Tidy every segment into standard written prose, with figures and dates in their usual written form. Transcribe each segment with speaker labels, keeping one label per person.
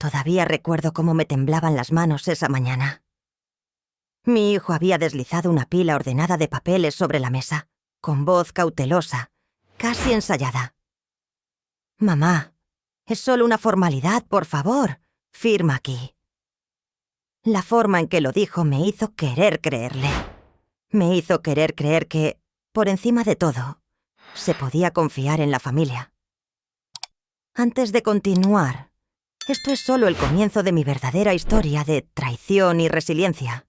Speaker 1: Todavía recuerdo cómo me temblaban las manos esa mañana. Mi hijo había deslizado una pila ordenada de papeles sobre la mesa, con voz cautelosa, casi ensayada. «Mamá, es solo una formalidad, por favor. Firma aquí». La forma en que lo dijo me hizo querer creerle. Me hizo querer creer que, por encima de todo, se podía confiar en la familia. Antes de continuar, esto es solo el comienzo de mi verdadera historia de traición y resiliencia.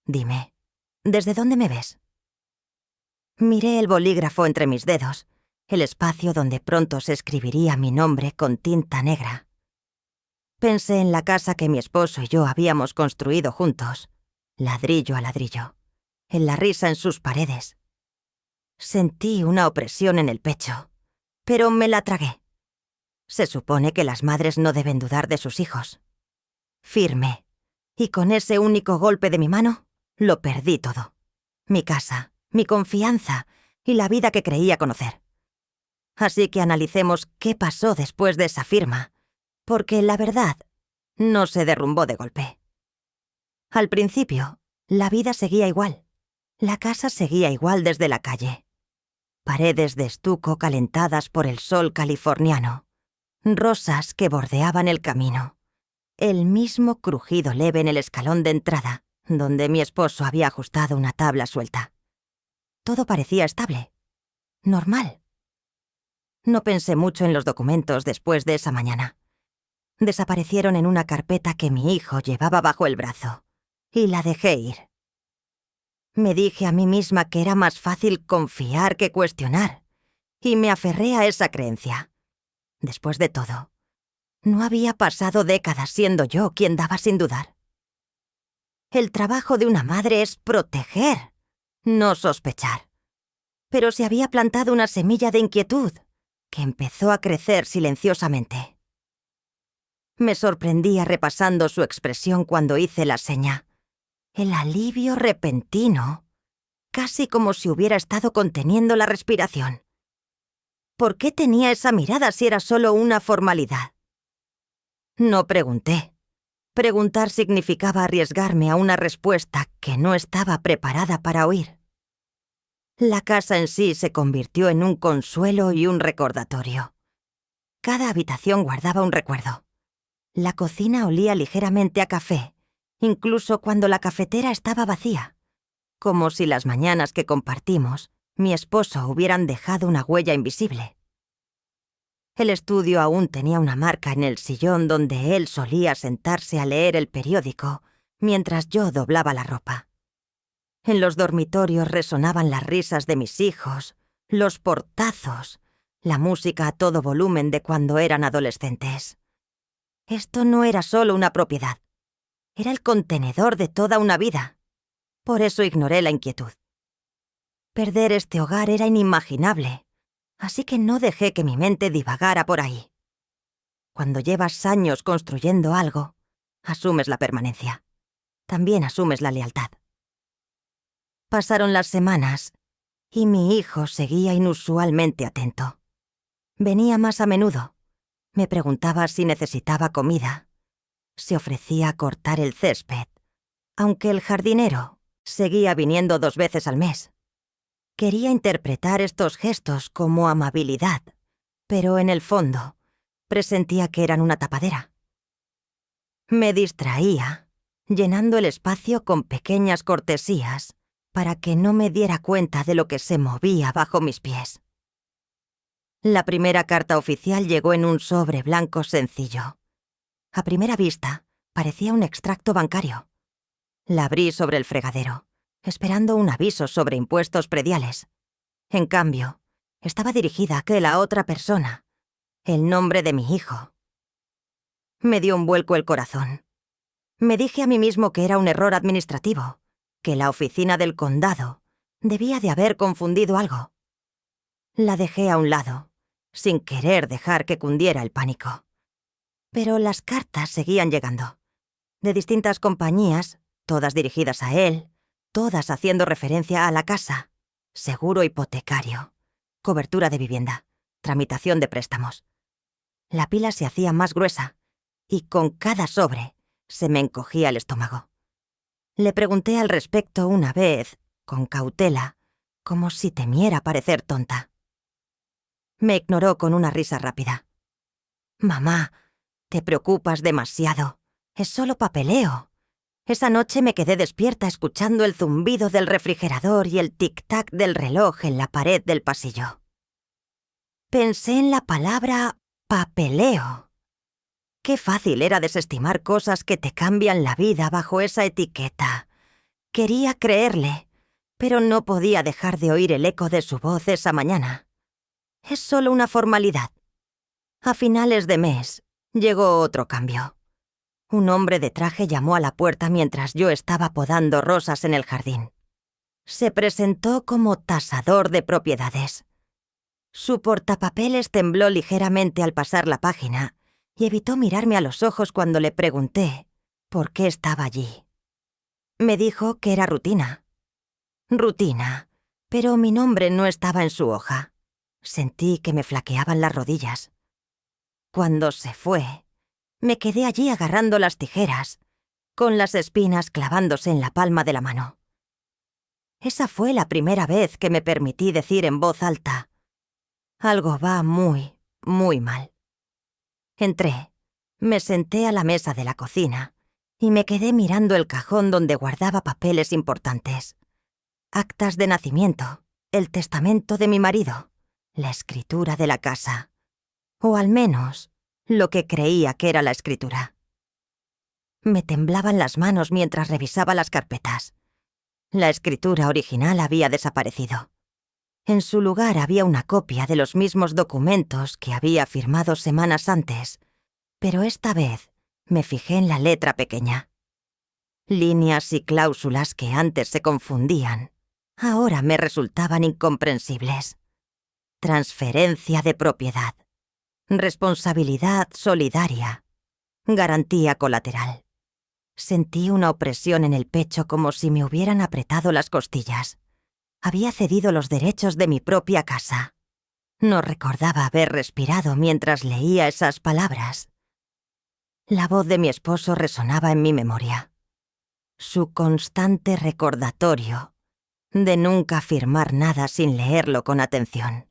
Speaker 1: Dime, ¿desde dónde me ves? Miré el bolígrafo entre mis dedos, el espacio donde pronto se escribiría mi nombre con tinta negra. Pensé en la casa que mi esposo y yo habíamos construido juntos, ladrillo a ladrillo, en la risa en sus paredes. Sentí una opresión en el pecho, pero me la tragué. Se supone que las madres no deben dudar de sus hijos. Firmé, y con ese único golpe de mi mano, lo perdí todo. Mi casa, mi confianza y la vida que creía conocer. Así que analicemos qué pasó después de esa firma, porque la verdad no se derrumbó de golpe. Al principio, la vida seguía igual. La casa seguía igual desde la calle. Paredes de estuco calentadas por el sol californiano. Rosas que bordeaban el camino. El mismo crujido leve en el escalón de entrada, donde mi esposo había ajustado una tabla suelta. Todo parecía estable. Normal. No pensé mucho en los documentos después de esa mañana. Desaparecieron en una carpeta que mi hijo llevaba bajo el brazo, y la dejé ir. Me dije a mí misma que era más fácil confiar que cuestionar, y me aferré a esa creencia. Después de todo, no había pasado décadas siendo yo quien daba sin dudar. El trabajo de una madre es proteger, no sospechar. Pero se había plantado una semilla de inquietud que empezó a crecer silenciosamente. Me sorprendía repasando su expresión cuando hice la seña. El alivio repentino, casi como si hubiera estado conteniendo la respiración. ¿Por qué tenía esa mirada si era solo una formalidad? No pregunté. Preguntar significaba arriesgarme a una respuesta que no estaba preparada para oír. La casa en sí se convirtió en un consuelo y un recordatorio. Cada habitación guardaba un recuerdo. La cocina olía ligeramente a café, incluso cuando la cafetera estaba vacía, como si las mañanas que compartimos, mi esposo hubieran dejado una huella invisible. El estudio aún tenía una marca en el sillón donde él solía sentarse a leer el periódico mientras yo doblaba la ropa. En los dormitorios resonaban las risas de mis hijos, los portazos, la música a todo volumen de cuando eran adolescentes. Esto no era solo una propiedad, era el contenedor de toda una vida. Por eso ignoré la inquietud. Perder este hogar era inimaginable, así que no dejé que mi mente divagara por ahí. Cuando llevas años construyendo algo, asumes la permanencia. También asumes la lealtad. Pasaron las semanas y mi hijo seguía inusualmente atento. Venía más a menudo. Me preguntaba si necesitaba comida. Se ofrecía a cortar el césped, aunque el jardinero seguía viniendo 2 veces al mes. Quería interpretar estos gestos como amabilidad, pero en el fondo presentía que eran una tapadera. Me distraía, llenando el espacio con pequeñas cortesías para que no me diera cuenta de lo que se movía bajo mis pies. La primera carta oficial llegó en un sobre blanco sencillo. A primera vista, parecía un extracto bancario. La abrí sobre el fregadero, esperando un aviso sobre impuestos prediales. En cambio, estaba dirigida a aquella otra persona, el nombre de mi hijo. Me dio un vuelco el corazón. Me dije a mí mismo que era un error administrativo, que la oficina del condado debía de haber confundido algo. La dejé a un lado, sin querer dejar que cundiera el pánico. Pero las cartas seguían llegando, de distintas compañías, todas dirigidas a él, todas haciendo referencia a la casa, seguro hipotecario, cobertura de vivienda, tramitación de préstamos. La pila se hacía más gruesa, y con cada sobre se me encogía el estómago. Le pregunté al respecto una vez, con cautela, como si temiera parecer tonta. Me ignoró con una risa rápida. «Mamá, te preocupas demasiado. Es solo papeleo». Esa noche me quedé despierta escuchando el zumbido del refrigerador y el tic-tac del reloj en la pared del pasillo. Pensé en la palabra papeleo. Qué fácil era desestimar cosas que te cambian la vida bajo esa etiqueta. Quería creerle, pero no podía dejar de oír el eco de su voz esa mañana. Es solo una formalidad. A finales de mes llegó otro cambio. Un hombre de traje llamó a la puerta mientras yo estaba podando rosas en el jardín. Se presentó como tasador de propiedades. Su portapapeles tembló ligeramente al pasar la página y evitó mirarme a los ojos cuando le pregunté por qué estaba allí. Me dijo que era rutina. Rutina, pero mi nombre no estaba en su hoja. Sentí que me flaqueaban las rodillas. Cuando se fue, me quedé allí agarrando las tijeras, con las espinas clavándose en la palma de la mano. Esa fue la primera vez que me permití decir en voz alta: «Algo va muy, muy mal». Entré, me senté a la mesa de la cocina y me quedé mirando el cajón donde guardaba papeles importantes. Actas de nacimiento, el testamento de mi marido, la escritura de la casa. O al menos, lo que creía que era la escritura. Me temblaban las manos mientras revisaba las carpetas. La escritura original había desaparecido. En su lugar había una copia de los mismos documentos que había firmado semanas antes, pero esta vez me fijé en la letra pequeña. Líneas y cláusulas que antes se confundían, ahora me resultaban incomprensibles. Transferencia de propiedad. Responsabilidad solidaria. Garantía colateral. Sentí una opresión en el pecho como si me hubieran apretado las costillas. Había cedido los derechos de mi propia casa. No recordaba haber respirado mientras leía esas palabras. La voz de mi esposo resonaba en mi memoria. Su constante recordatorio de nunca firmar nada sin leerlo con atención.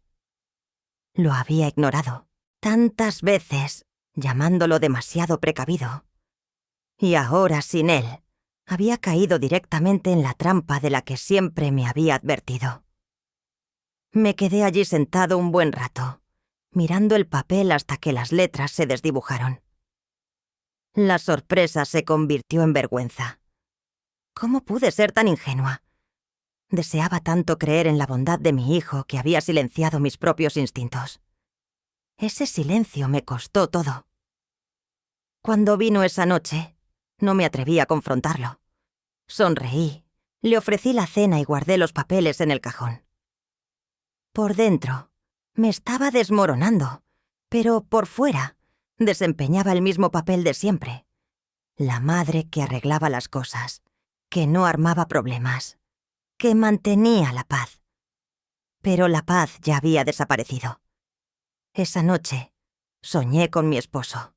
Speaker 1: Lo había ignorado tantas veces, llamándolo demasiado precavido. Y ahora, sin él, había caído directamente en la trampa de la que siempre me había advertido. Me quedé allí sentado un buen rato, mirando el papel hasta que las letras se desdibujaron. La sorpresa se convirtió en vergüenza. ¿Cómo pude ser tan ingenua? Deseaba tanto creer en la bondad de mi hijo que había silenciado mis propios instintos. Ese silencio me costó todo. Cuando vino esa noche, no me atreví a confrontarlo. Sonreí, le ofrecí la cena y guardé los papeles en el cajón. Por dentro, me estaba desmoronando, pero por fuera, desempeñaba el mismo papel de siempre. La madre que arreglaba las cosas, que no armaba problemas, que mantenía la paz. Pero la paz ya había desaparecido. Esa noche, soñé con mi esposo.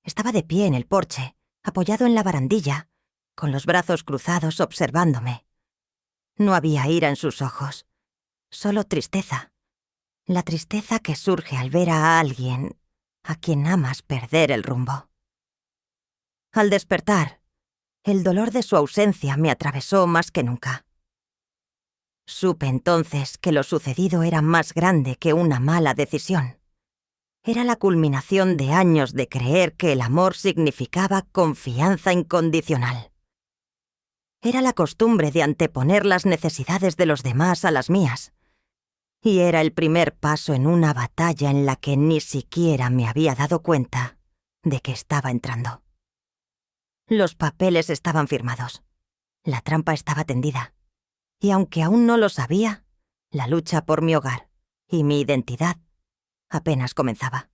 Speaker 1: Estaba de pie en el porche, apoyado en la barandilla, con los brazos cruzados observándome. No había ira en sus ojos, solo tristeza. La tristeza que surge al ver a alguien a quien amas perder el rumbo. Al despertar, el dolor de su ausencia me atravesó más que nunca. Supe entonces que lo sucedido era más grande que una mala decisión. Era la culminación de años de creer que el amor significaba confianza incondicional. Era la costumbre de anteponer las necesidades de los demás a las mías. Y era el primer paso en una batalla en la que ni siquiera me había dado cuenta de que estaba entrando. Los papeles estaban firmados. La trampa estaba tendida. Y aunque aún no lo sabía, la lucha por mi hogar y mi identidad apenas comenzaba.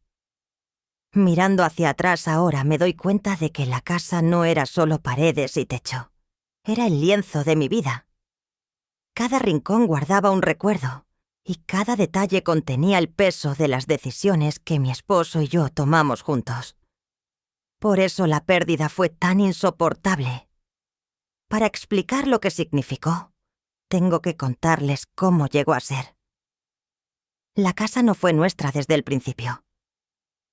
Speaker 1: Mirando hacia atrás ahora me doy cuenta de que la casa no era solo paredes y techo. Era el lienzo de mi vida. Cada rincón guardaba un recuerdo y cada detalle contenía el peso de las decisiones que mi esposo y yo tomamos juntos. Por eso la pérdida fue tan insoportable. Para explicar lo que significó, tengo que contarles cómo llegó a ser. La casa no fue nuestra desde el principio.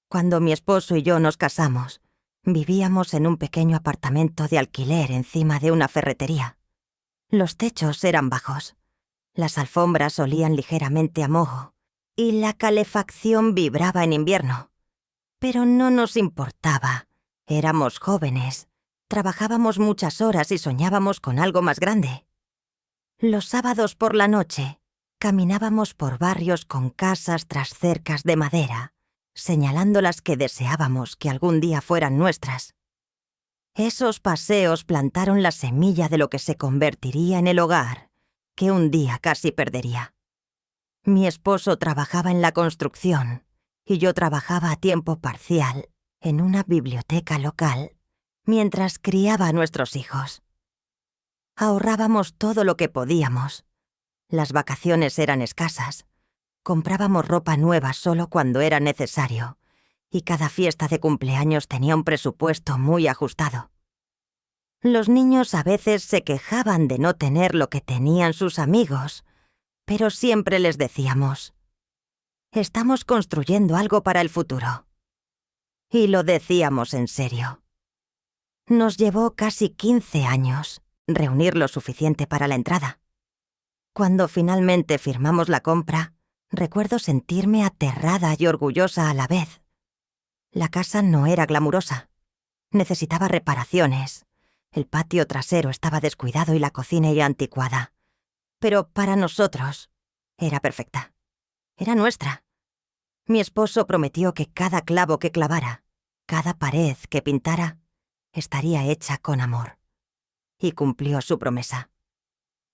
Speaker 1: Cuando mi esposo y yo nos casamos, vivíamos en un pequeño apartamento de alquiler encima de una ferretería. Los techos eran bajos, las alfombras olían ligeramente a moho y la calefacción vibraba en invierno. Pero no nos importaba. Éramos jóvenes, trabajábamos muchas horas y soñábamos con algo más grande. Los sábados por la noche, caminábamos por barrios con casas tras cercas de madera, señalando las que deseábamos que algún día fueran nuestras. Esos paseos plantaron la semilla de lo que se convertiría en el hogar, que un día casi perdería. Mi esposo trabajaba en la construcción y yo trabajaba a tiempo parcial en una biblioteca local mientras criaba a nuestros hijos. Ahorrábamos todo lo que podíamos. Las vacaciones eran escasas. Comprábamos ropa nueva solo cuando era necesario y cada fiesta de cumpleaños tenía un presupuesto muy ajustado. Los niños a veces se quejaban de no tener lo que tenían sus amigos, pero siempre les decíamos: estamos construyendo algo para el futuro. Y lo decíamos en serio. Nos llevó casi 15 años reunir lo suficiente para la entrada. Cuando finalmente firmamos la compra, recuerdo sentirme aterrada y orgullosa a la vez. La casa no era glamurosa. Necesitaba reparaciones. El patio trasero estaba descuidado y la cocina era anticuada. Pero para nosotros era perfecta. Era nuestra. Mi esposo prometió que cada clavo que clavara, cada pared que pintara, estaría hecha con amor. Y cumplió su promesa.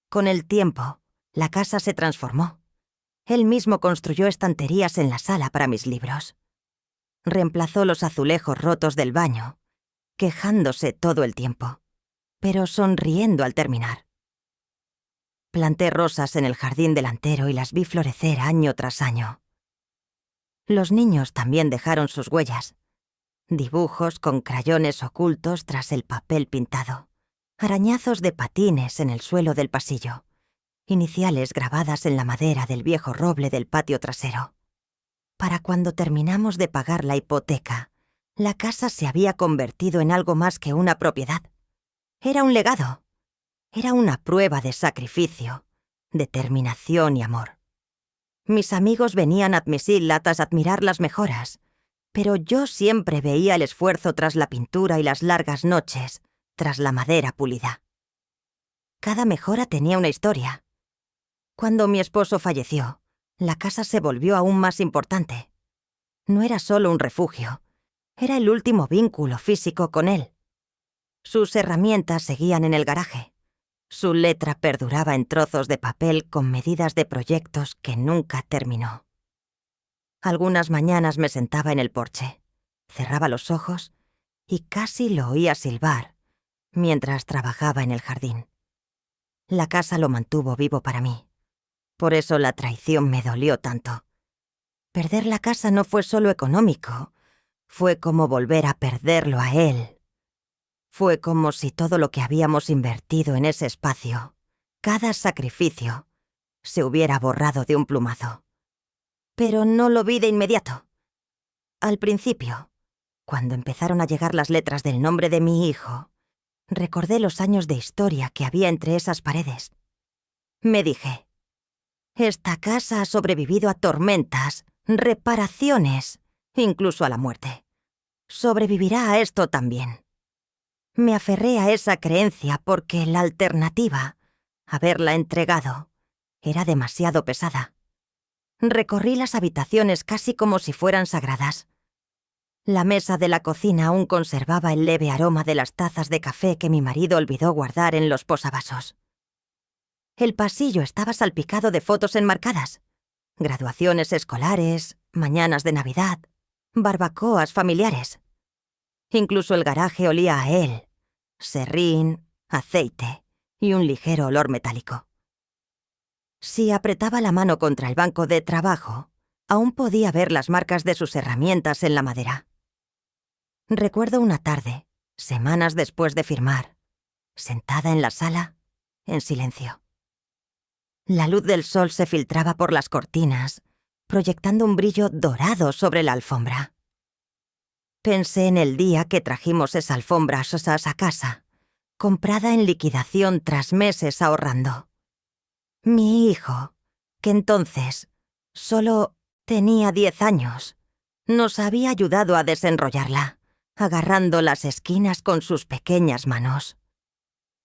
Speaker 1: Con el tiempo, la casa se transformó. Él mismo construyó estanterías en la sala para mis libros. Reemplazó los azulejos rotos del baño, quejándose todo el tiempo, pero sonriendo al terminar. Planté rosas en el jardín delantero y las vi florecer año tras año. Los niños también dejaron sus huellas. Dibujos con crayones ocultos tras el papel pintado. Arañazos de patines en el suelo del pasillo. Iniciales grabadas en la madera del viejo roble del patio trasero. Para cuando terminamos de pagar la hipoteca, la casa se había convertido en algo más que una propiedad. Era un legado. Era una prueba de sacrificio, determinación y amor. Mis amigos venían a mis islas a admirar las mejoras, pero yo siempre veía el esfuerzo tras la pintura y las largas noches tras la madera pulida. Cada mejora tenía una historia. Cuando mi esposo falleció, la casa se volvió aún más importante. No era solo un refugio, era el último vínculo físico con él. Sus herramientas seguían en el garaje. Su letra perduraba en trozos de papel con medidas de proyectos que nunca terminó. Algunas mañanas me sentaba en el porche, cerraba los ojos y casi lo oía silbar mientras trabajaba en el jardín. La casa lo mantuvo vivo para mí. Por eso la traición me dolió tanto. Perder la casa no fue solo económico, fue como volver a perderlo a él. Fue como si todo lo que habíamos invertido en ese espacio, cada sacrificio, se hubiera borrado de un plumazo. Pero no lo vi de inmediato. Al principio, cuando empezaron a llegar las letras del nombre de mi hijo, recordé los años de historia que había entre esas paredes. Me dije: esta casa ha sobrevivido a tormentas, reparaciones, incluso a la muerte. Sobrevivirá a esto también. Me aferré a esa creencia porque la alternativa, haberla entregado, era demasiado pesada. Recorrí las habitaciones casi como si fueran sagradas. La mesa de la cocina aún conservaba el leve aroma de las tazas de café que mi marido olvidó guardar en los posavasos. El pasillo estaba salpicado de fotos enmarcadas. Graduaciones escolares, mañanas de Navidad, barbacoas familiares. Incluso el garaje olía a él, serrín, aceite y un ligero olor metálico. Si apretaba la mano contra el banco de trabajo, aún podía ver las marcas de sus herramientas en la madera. Recuerdo una tarde, semanas después de firmar, sentada en la sala, en silencio. La luz del sol se filtraba por las cortinas, proyectando un brillo dorado sobre la alfombra. Pensé en el día que trajimos esa alfombra a casa, comprada en liquidación tras meses ahorrando. Mi hijo, que entonces solo tenía 10 años, nos había ayudado a desenrollarla, agarrando las esquinas con sus pequeñas manos.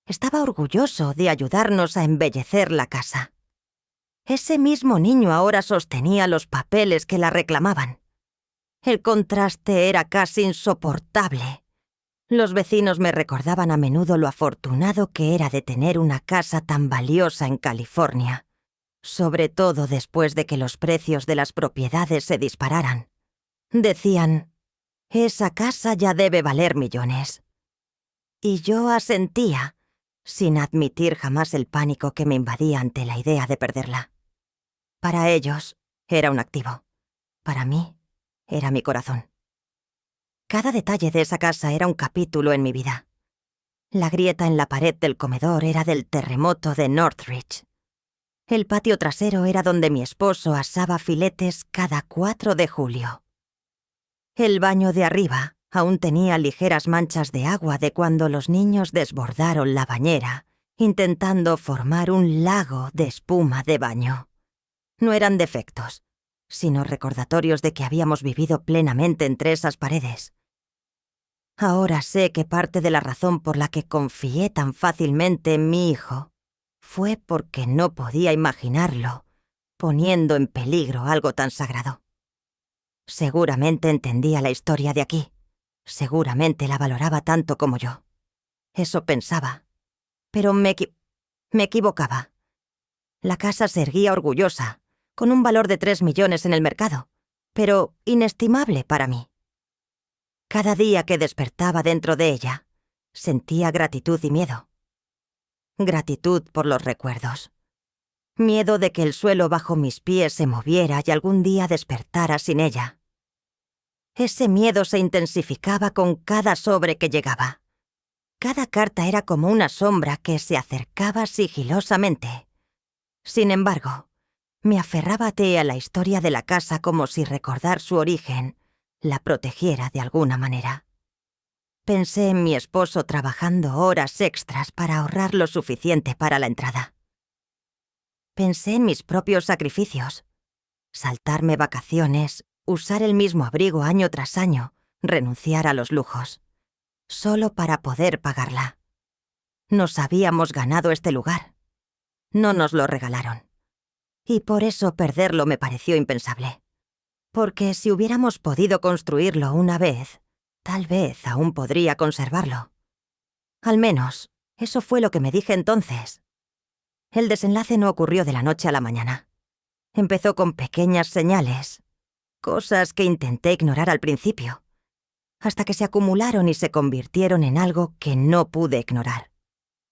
Speaker 1: Estaba orgulloso de ayudarnos a embellecer la casa. Ese mismo niño ahora sostenía los papeles que la reclamaban. El contraste era casi insoportable. Los vecinos me recordaban a menudo lo afortunado que era de tener una casa tan valiosa en California, sobre todo después de que los precios de las propiedades se dispararan. Decían, esa casa ya debe valer millones. Y yo asentía, sin admitir jamás el pánico que me invadía ante la idea de perderla. Para ellos era un activo. Para mí era mi corazón. Cada detalle de esa casa era un capítulo en mi vida. La grieta en la pared del comedor era del terremoto de Northridge. El patio trasero era donde mi esposo asaba filetes cada 4 de julio. El baño de arriba aún tenía ligeras manchas de agua de cuando los niños desbordaron la bañera, intentando formar un lago de espuma de baño. No eran defectos, sino recordatorios de que habíamos vivido plenamente entre esas paredes. Ahora sé que parte de la razón por la que confié tan fácilmente en mi hijo fue porque no podía imaginarlo, poniendo en peligro algo tan sagrado. Seguramente entendía la historia de aquí. Seguramente la valoraba tanto como yo. Eso pensaba. Pero me equivocaba. La casa se erguía orgullosa, con un valor de 3 millones en el mercado, pero inestimable para mí. Cada día que despertaba dentro de ella, sentía gratitud y miedo. Gratitud por los recuerdos. Miedo de que el suelo bajo mis pies se moviera y algún día despertara sin ella. Ese miedo se intensificaba con cada sobre que llegaba. Cada carta era como una sombra que se acercaba sigilosamente. Sin embargo, me aferraba a la historia de la casa como si recordar su origen la protegiera de alguna manera. Pensé en mi esposo trabajando horas extras para ahorrar lo suficiente para la entrada. Pensé en mis propios sacrificios. Saltarme vacaciones, usar el mismo abrigo año tras año, renunciar a los lujos, solo para poder pagarla. Nos habíamos ganado este lugar. No nos lo regalaron. Y por eso perderlo me pareció impensable. Porque si hubiéramos podido construirlo una vez, tal vez aún podría conservarlo. Al menos, eso fue lo que me dije entonces. El desenlace no ocurrió de la noche a la mañana. Empezó con pequeñas señales, cosas que intenté ignorar al principio, hasta que se acumularon y se convirtieron en algo que no pude ignorar.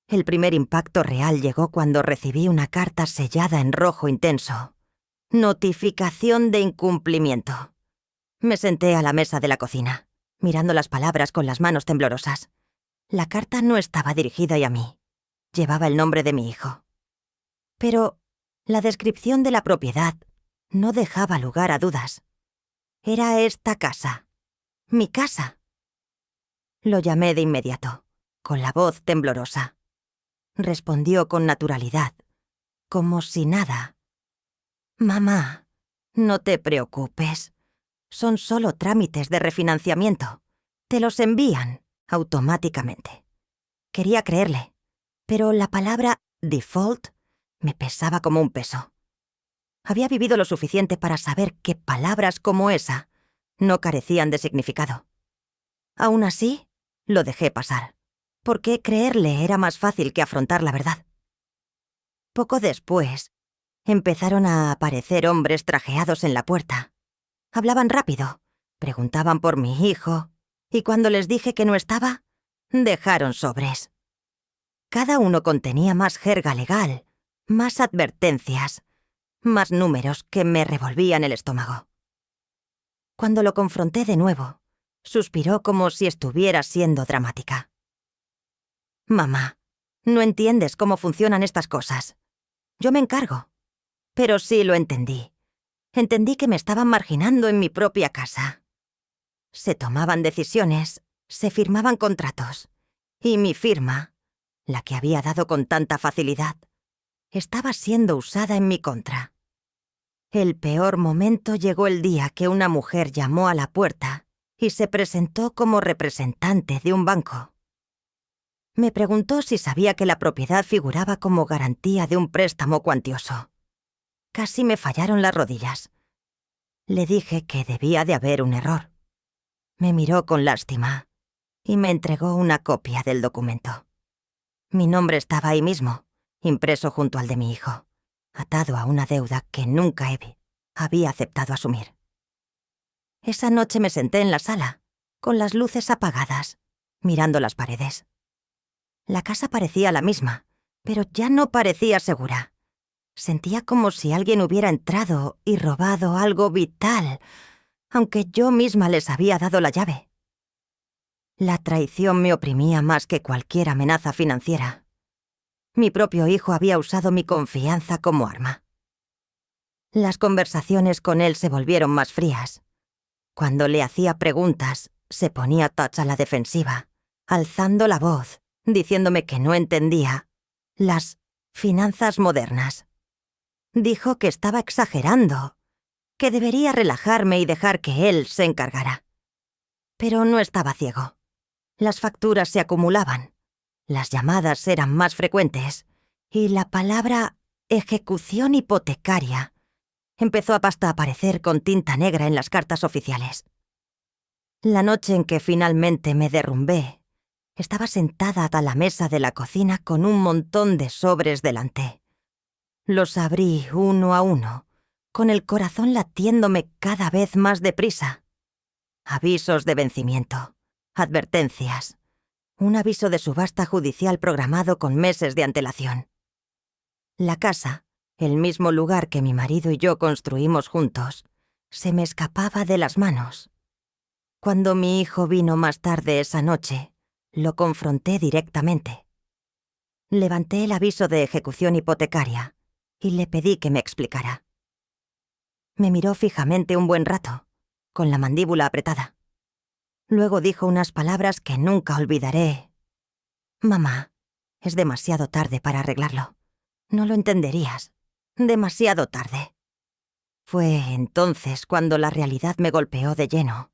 Speaker 1: El primer impacto real llegó cuando recibí una carta sellada en rojo intenso. Notificación de incumplimiento. Me senté a la mesa de la cocina, mirando las palabras con las manos temblorosas. La carta no estaba dirigida a mí. Llevaba el nombre de mi hijo. Pero la descripción de la propiedad no dejaba lugar a dudas. Era esta casa. Mi casa. Lo llamé de inmediato, con la voz temblorosa. Respondió con naturalidad, como si nada. «Mamá, no te preocupes. Son solo trámites de refinanciamiento. Te los envían automáticamente». Quería creerle, pero la palabra default me pesaba como un peso. Había vivido lo suficiente para saber que palabras como esa no carecían de significado. Aún así, lo dejé pasar, porque creerle era más fácil que afrontar la verdad. Poco después, empezaron a aparecer hombres trajeados en la puerta. Hablaban rápido, preguntaban por mi hijo, y cuando les dije que no estaba, dejaron sobres. Cada uno contenía más jerga legal, más advertencias, más números que me revolvían el estómago. Cuando lo confronté de nuevo, Suspiró como si estuviera siendo dramática. Mamá, no entiendes cómo funcionan estas cosas. Yo me encargo. Pero sí lo entendí. Entendí que me estaban marginando en mi propia casa. Se tomaban decisiones, se firmaban contratos. Y mi firma, la que había dado con tanta facilidad, estaba siendo usada en mi contra. El peor momento llegó el día que una mujer llamó a la puerta y se presentó como representante de un banco. Me preguntó si sabía que la propiedad figuraba como garantía de un préstamo cuantioso. Casi me fallaron las rodillas. Le dije que debía de haber un error. Me miró con lástima y me entregó una copia del documento. Mi nombre estaba ahí mismo, impreso junto al de mi hijo, atado a una deuda que nunca había aceptado asumir. Esa noche me senté en la sala, con las luces apagadas, mirando las paredes. La casa parecía la misma, pero ya no parecía segura. Sentía como si alguien hubiera entrado y robado algo vital, aunque yo misma les había dado la llave. La traición me oprimía más que cualquier amenaza financiera. Mi propio hijo había usado mi confianza como arma. Las conversaciones con él se volvieron más frías. Cuando le hacía preguntas, se ponía a la defensiva, alzando la voz, diciéndome que no entendía las finanzas modernas. Dijo que estaba exagerando, que debería relajarme y dejar que él se encargara. Pero no estaba ciego. Las facturas se acumulaban, las llamadas eran más frecuentes y la palabra ejecución hipotecaria empezó a aparecer con tinta negra en las cartas oficiales. La noche en que finalmente me derrumbé, estaba sentada a la mesa de la cocina con un montón de sobres delante. Los abrí uno a uno, con el corazón latiéndome cada vez más deprisa. Avisos de vencimiento, advertencias, un aviso de subasta judicial programado con meses de antelación. La casa, el mismo lugar que mi marido y yo construimos juntos, se me escapaba de las manos. Cuando mi hijo vino más tarde esa noche, lo confronté directamente. Levanté el aviso de ejecución hipotecaria y le pedí que me explicara. Me miró fijamente un buen rato, con la mandíbula apretada. Luego dijo unas palabras que nunca olvidaré. «Mamá, es demasiado tarde para arreglarlo. No lo entenderías. Demasiado tarde». Fue entonces cuando la realidad me golpeó de lleno.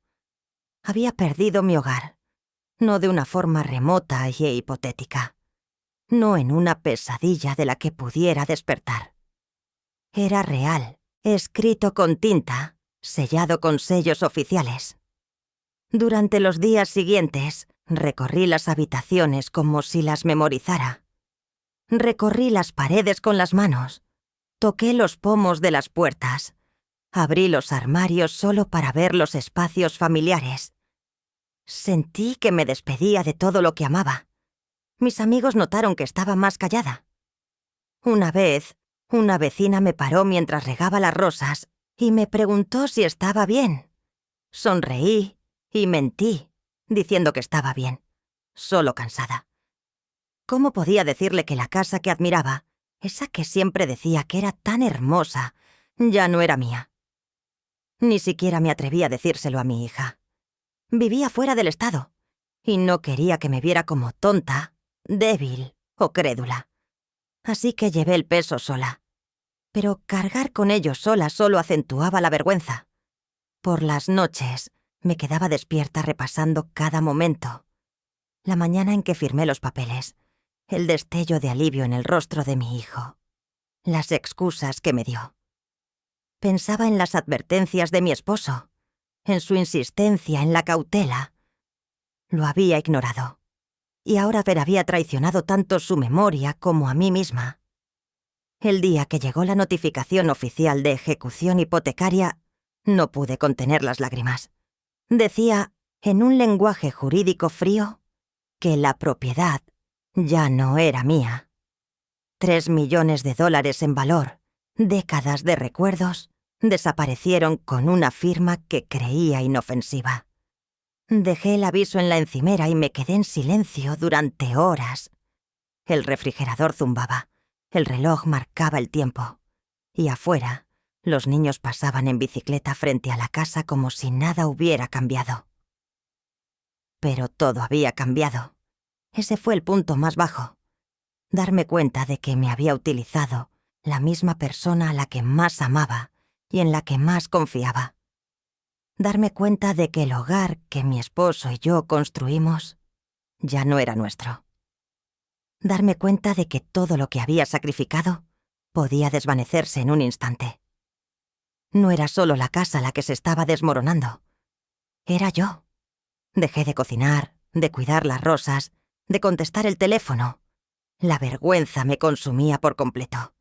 Speaker 1: Había perdido mi hogar, no de una forma remota y hipotética, no en una pesadilla de la que pudiera despertar. Era real, escrito con tinta, sellado con sellos oficiales. Durante los días siguientes, recorrí las habitaciones como si las memorizara. Recorrí las paredes con las manos, toqué los pomos de las puertas, abrí los armarios solo para ver los espacios familiares. Sentí que me despedía de todo lo que amaba. Mis amigos notaron que estaba más callada. Una vez, una vecina me paró mientras regaba las rosas y me preguntó si estaba bien. Sonreí y mentí, diciendo que estaba bien, solo cansada. ¿Cómo podía decirle que la casa que admiraba, esa que siempre decía que era tan hermosa, ya no era mía? Ni siquiera me atreví a decírselo a mi hija. Vivía fuera del estado y no quería que me viera como tonta, débil o crédula. Así que llevé el peso sola. Pero cargar con ello sola solo acentuaba la vergüenza. Por las noches me quedaba despierta repasando cada momento. La mañana en que firmé los papeles, el destello de alivio en el rostro de mi hijo, las excusas que me dio. Pensaba en las advertencias de mi esposo, en su insistencia en la cautela. Lo había ignorado, y ahora había traicionado tanto su memoria como a mí misma. El día que llegó la notificación oficial de ejecución hipotecaria, no pude contener las lágrimas. Decía, en un lenguaje jurídico frío, que la propiedad ya no era mía. $3 millones en valor, décadas de recuerdos, desaparecieron con una firma que creía inofensiva. Dejé el aviso en la encimera y me quedé en silencio durante horas. El refrigerador zumbaba, el reloj marcaba el tiempo, y afuera, los niños pasaban en bicicleta frente a la casa como si nada hubiera cambiado. Pero todo había cambiado. Ese fue el punto más bajo. Darme cuenta de que me había utilizado la misma persona a la que más amaba y en la que más confiaba. Darme cuenta de que el hogar que mi esposo y yo construimos ya no era nuestro. Darme cuenta de que todo lo que había sacrificado podía desvanecerse en un instante. No era solo la casa la que se estaba desmoronando. Era yo. Dejé de cocinar, de cuidar las rosas, de contestar el teléfono. La vergüenza me consumía por completo.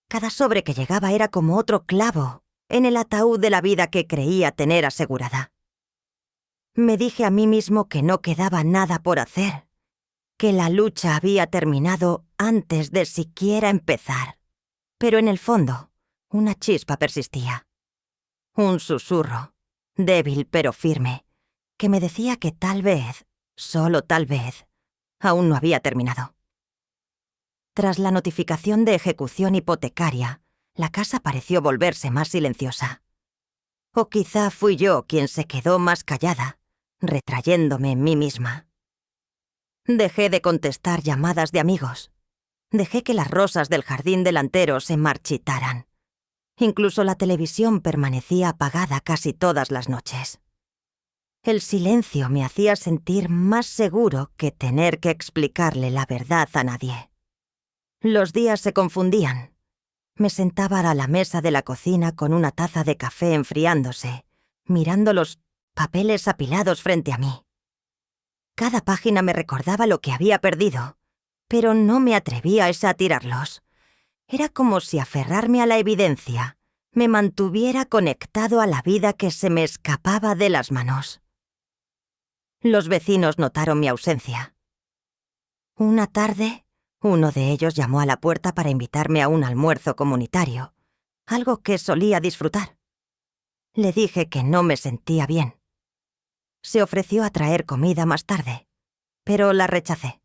Speaker 1: Cada sobre que llegaba era como otro clavo en el ataúd de la vida que creía tener asegurada. Me dije a mí mismo que no quedaba nada por hacer, que la lucha había terminado antes de siquiera empezar. Pero en el fondo, una chispa persistía. Un susurro, débil pero firme, que me decía que tal vez, solo tal vez, aún no había terminado. Tras la notificación de ejecución hipotecaria, la casa pareció volverse más silenciosa. O quizá fui yo quien se quedó más callada, retrayéndome en mí misma. Dejé de contestar llamadas de amigos. Dejé que las rosas del jardín delantero se marchitaran. Incluso la televisión permanecía apagada casi todas las noches. El silencio me hacía sentir más seguro que tener que explicarle la verdad a nadie. Los días se confundían. Me sentaba a la mesa de la cocina con una taza de café enfriándose, mirando los papeles apilados frente a mí. Cada página me recordaba lo que había perdido, pero no me atrevía a tirarlos. Era como si aferrarme a la evidencia me mantuviera conectado a la vida que se me escapaba de las manos. Los vecinos notaron mi ausencia. Una tarde, uno de ellos llamó a la puerta para invitarme a un almuerzo comunitario, algo que solía disfrutar. Le dije que no me sentía bien. Se ofreció a traer comida más tarde, pero la rechacé.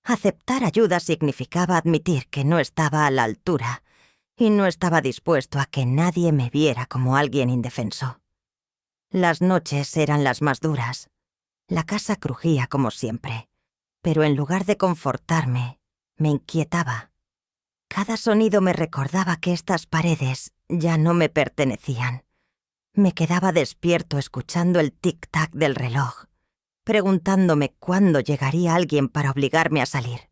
Speaker 1: Aceptar ayuda significaba admitir que no estaba a la altura y no estaba dispuesto a que nadie me viera como alguien indefenso. Las noches eran las más duras. La casa crujía como siempre, pero en lugar de confortarme, me inquietaba. Cada sonido me recordaba que estas paredes ya no me pertenecían. Me quedaba despierto escuchando el tic-tac del reloj, preguntándome cuándo llegaría alguien para obligarme a salir.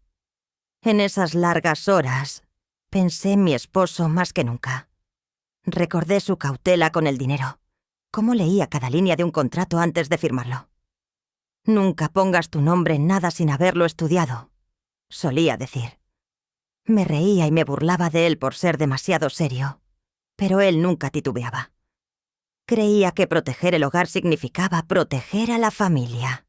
Speaker 1: En esas largas horas, pensé en mi esposo más que nunca. Recordé su cautela con el dinero, cómo leía cada línea de un contrato antes de firmarlo. «Nunca pongas tu nombre en nada sin haberlo estudiado», solía decir. Me reía y me burlaba de él por ser demasiado serio, pero él nunca titubeaba. Creía que proteger el hogar significaba proteger a la familia.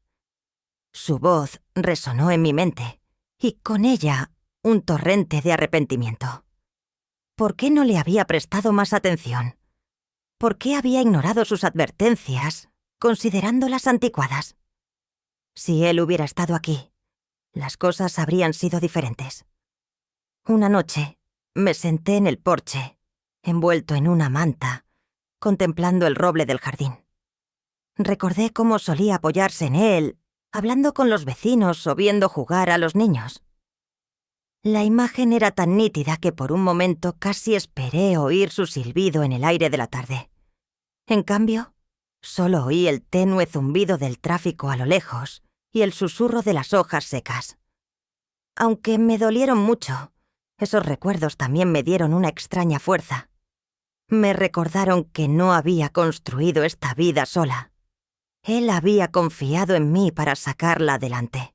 Speaker 1: Su voz resonó en mi mente, y con ella un torrente de arrepentimiento. ¿Por qué no le había prestado más atención? ¿Por qué había ignorado sus advertencias, considerándolas anticuadas? Si él hubiera estado aquí, las cosas habrían sido diferentes. Una noche, me senté en el porche, envuelto en una manta, contemplando el roble del jardín. Recordé cómo solía apoyarse en él, hablando con los vecinos o viendo jugar a los niños. La imagen era tan nítida que por un momento casi esperé oír su silbido en el aire de la tarde. En cambio, solo oí el tenue zumbido del tráfico a lo lejos y el susurro de las hojas secas. Aunque me dolieron mucho, esos recuerdos también me dieron una extraña fuerza. Me recordaron que no había construido esta vida sola. Él había confiado en mí para sacarla adelante.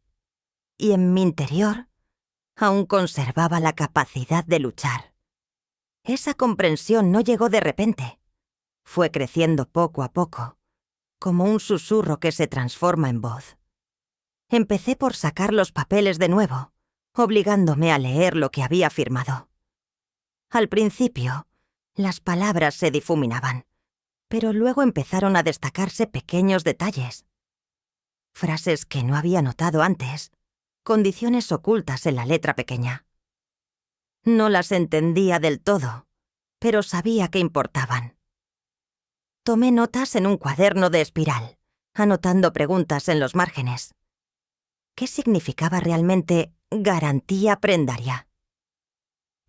Speaker 1: Y en mi interior aún conservaba la capacidad de luchar. Esa comprensión no llegó de repente. Fue creciendo poco a poco, como un susurro que se transforma en voz. Empecé por sacar los papeles de nuevo, obligándome a leer lo que había firmado. Al principio, las palabras se difuminaban, pero luego empezaron a destacarse pequeños detalles. Frases que no había notado antes, condiciones ocultas en la letra pequeña. No las entendía del todo, pero sabía que importaban. Tomé notas en un cuaderno de espiral, anotando preguntas en los márgenes. ¿Qué significaba realmente garantía prendaria?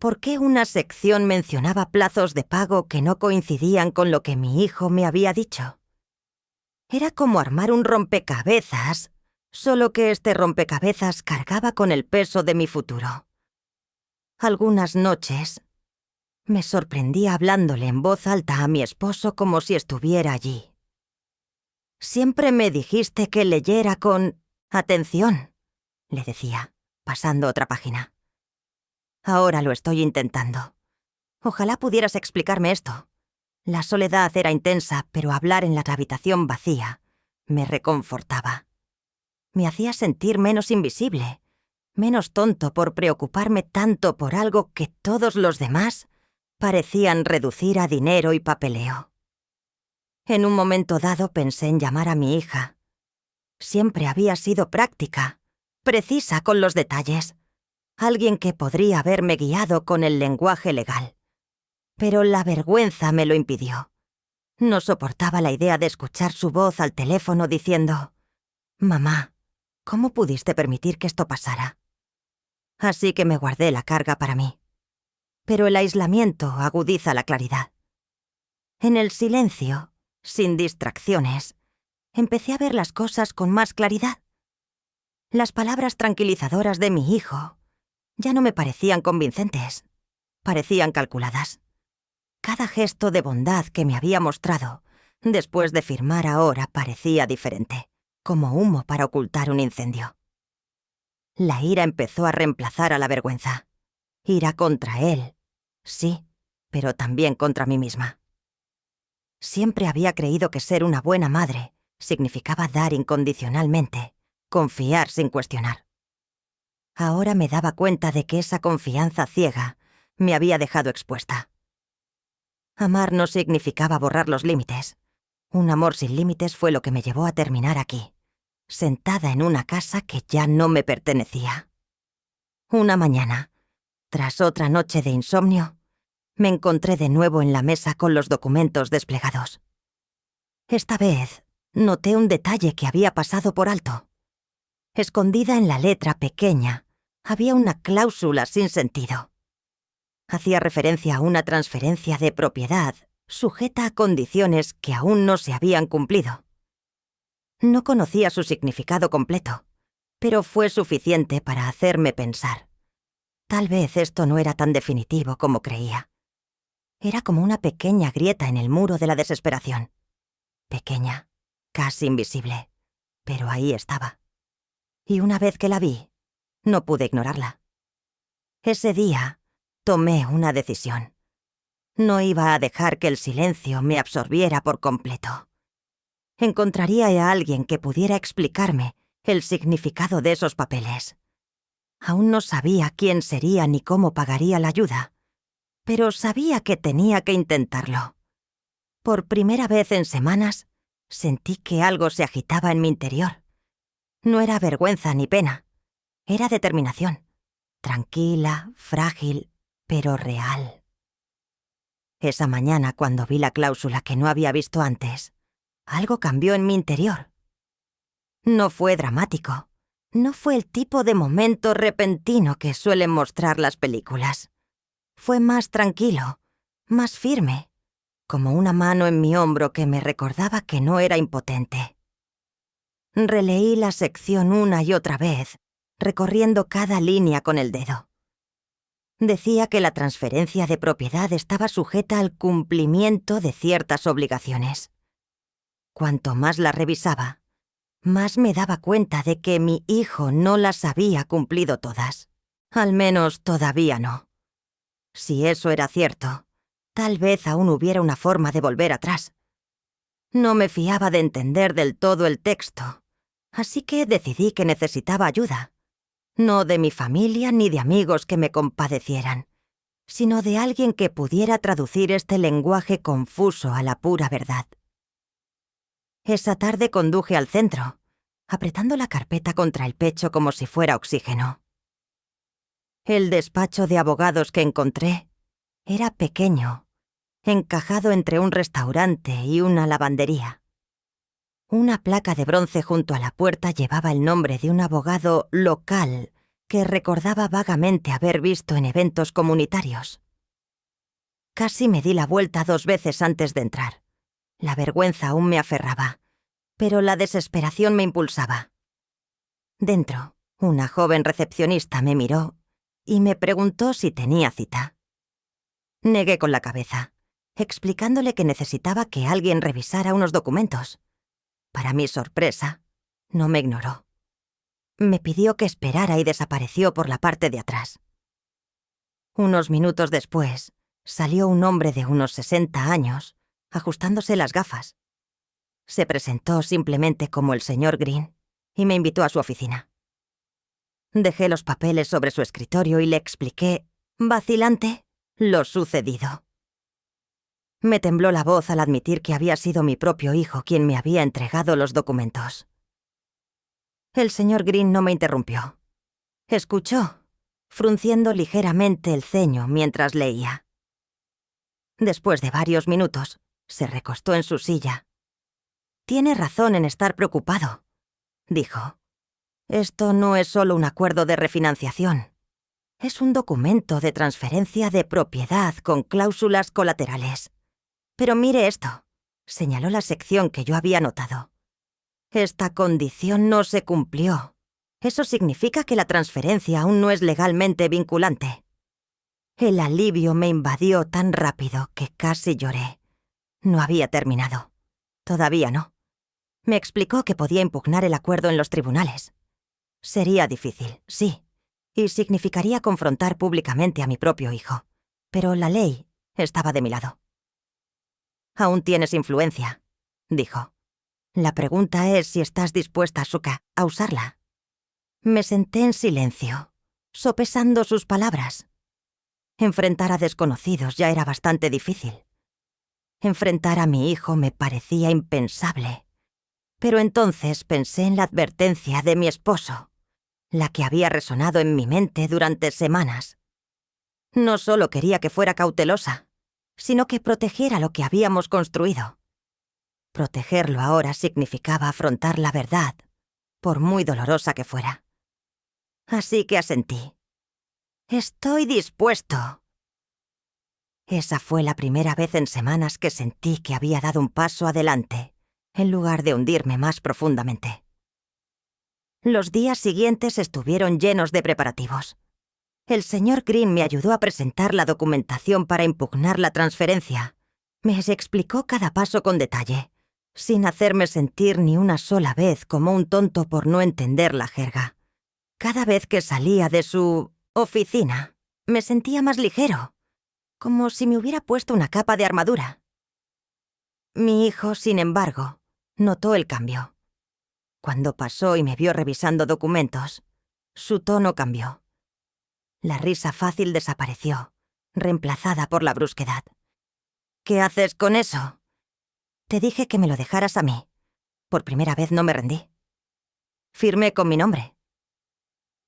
Speaker 1: ¿Por qué una sección mencionaba plazos de pago que no coincidían con lo que mi hijo me había dicho? Era como armar un rompecabezas, solo que este rompecabezas cargaba con el peso de mi futuro. Algunas noches me sorprendía hablándole en voz alta a mi esposo como si estuviera allí. Siempre me dijiste que leyera con atención, le decía, pasando otra página. Ahora lo estoy intentando. Ojalá pudieras explicarme esto. La soledad era intensa, pero hablar en la habitación vacía me reconfortaba. Me hacía sentir menos invisible, menos tonto por preocuparme tanto por algo que todos los demás parecían reducir a dinero y papeleo. En un momento dado pensé en llamar a mi hija. Siempre había sido práctica, precisa con los detalles. Alguien que podría haberme guiado con el lenguaje legal. Pero la vergüenza me lo impidió. No soportaba la idea de escuchar su voz al teléfono diciendo: «Mamá, ¿cómo pudiste permitir que esto pasara?». Así que me guardé la carga para mí. Pero el aislamiento agudiza la claridad. En el silencio, sin distracciones, empecé a ver las cosas con más claridad. Las palabras tranquilizadoras de mi hijo ya no me parecían convincentes, parecían calculadas. Cada gesto de bondad que me había mostrado, después de firmar ahora, parecía diferente, como humo para ocultar un incendio. La ira empezó a reemplazar a la vergüenza. Ira contra él, sí, pero también contra mí misma. Siempre había creído que ser una buena madre significaba dar incondicionalmente, confiar sin cuestionar. Ahora me daba cuenta de que esa confianza ciega me había dejado expuesta. Amar no significaba borrar los límites. Un amor sin límites fue lo que me llevó a terminar aquí, sentada en una casa que ya no me pertenecía. Una mañana, tras otra noche de insomnio, me encontré de nuevo en la mesa con los documentos desplegados. Esta vez noté un detalle que había pasado por alto. Escondida en la letra pequeña, había una cláusula sin sentido. Hacía referencia a una transferencia de propiedad sujeta a condiciones que aún no se habían cumplido. No conocía su significado completo, pero fue suficiente para hacerme pensar. Tal vez esto no era tan definitivo como creía. Era como una pequeña grieta en el muro de la desesperación. Pequeña, casi invisible, pero ahí estaba. Y una vez que la vi, no pude ignorarla. Ese día tomé una decisión. No iba a dejar que el silencio me absorbiera por completo. Encontraría a alguien que pudiera explicarme el significado de esos papeles. Aún no sabía quién sería ni cómo pagaría la ayuda, pero sabía que tenía que intentarlo. Por primera vez en semanas, sentí que algo se agitaba en mi interior. No era vergüenza ni pena, era determinación. Tranquila, frágil, pero real. Esa mañana, cuando vi la cláusula que no había visto antes, algo cambió en mi interior. No fue dramático. No fue el tipo de momento repentino que suelen mostrar las películas. Fue más tranquilo, más firme, como una mano en mi hombro que me recordaba que no era impotente. Releí la sección una y otra vez, recorriendo cada línea con el dedo. Decía que la transferencia de propiedad estaba sujeta al cumplimiento de ciertas obligaciones. Cuanto más la revisaba, más me daba cuenta de que mi hijo no las había cumplido todas. Al menos todavía no. Si eso era cierto, tal vez aún hubiera una forma de volver atrás. No me fiaba de entender del todo el texto, así que decidí que necesitaba ayuda. No de mi familia ni de amigos que me compadecieran, sino de alguien que pudiera traducir este lenguaje confuso a la pura verdad. Esa tarde conduje al centro, apretando la carpeta contra el pecho como si fuera oxígeno. El despacho de abogados que encontré era pequeño, encajado entre un restaurante y una lavandería. Una placa de bronce junto a la puerta llevaba el nombre de un abogado local que recordaba vagamente haber visto en eventos comunitarios. Casi me di la vuelta 2 veces antes de entrar. La vergüenza aún me aferraba, pero la desesperación me impulsaba. Dentro, una joven recepcionista me miró y me preguntó si tenía cita. Negué con la cabeza, explicándole que necesitaba que alguien revisara unos documentos. Para mi sorpresa, no me ignoró. Me pidió que esperara y desapareció por la parte de atrás. Unos minutos después, salió un hombre de unos 60 años, ajustándose las gafas. Se presentó simplemente como el señor Green y me invitó a su oficina. Dejé los papeles sobre su escritorio y le expliqué, vacilante, lo sucedido. Me tembló la voz al admitir que había sido mi propio hijo quien me había entregado los documentos. El señor Green no me interrumpió. Escuchó, frunciendo ligeramente el ceño mientras leía. Después de varios minutos, se recostó en su silla. «Tiene razón en estar preocupado», dijo. «Esto no es solo un acuerdo de refinanciación. Es un documento de transferencia de propiedad con cláusulas colaterales. Pero mire esto», señaló la sección que yo había notado. «Esta condición no se cumplió. Eso significa que la transferencia aún no es legalmente vinculante». El alivio me invadió tan rápido que casi lloré. No había terminado. Todavía no. Me explicó que podía impugnar el acuerdo en los tribunales. Sería difícil, sí, y significaría confrontar públicamente a mi propio hijo. Pero la ley estaba de mi lado. «Aún tienes influencia», dijo. «La pregunta es si estás dispuesta, Suka, a usarla». Me senté en silencio, sopesando sus palabras. Enfrentar a desconocidos ya era bastante difícil. Enfrentar a mi hijo me parecía impensable. Pero entonces pensé en la advertencia de mi esposo, la que había resonado en mi mente durante semanas. No solo quería que fuera cautelosa, sino que protegiera lo que habíamos construido. Protegerlo ahora significaba afrontar la verdad, por muy dolorosa que fuera. Así que asentí. «Estoy dispuesto». Esa fue la primera vez en semanas que sentí que había dado un paso adelante, en lugar de hundirme más profundamente. Los días siguientes estuvieron llenos de preparativos. El señor Green me ayudó a presentar la documentación para impugnar la transferencia. Me explicó cada paso con detalle, sin hacerme sentir ni una sola vez como un tonto por no entender la jerga. Cada vez que salía de su oficina, me sentía más ligero, como si me hubiera puesto una capa de armadura. Mi hijo, sin embargo, notó el cambio. Cuando pasó y me vio revisando documentos, su tono cambió. La risa fácil desapareció, reemplazada por la brusquedad. «¿Qué haces con eso?» «Te dije que me lo dejaras a mí. Por primera vez no me rendí. Firmé con mi nombre».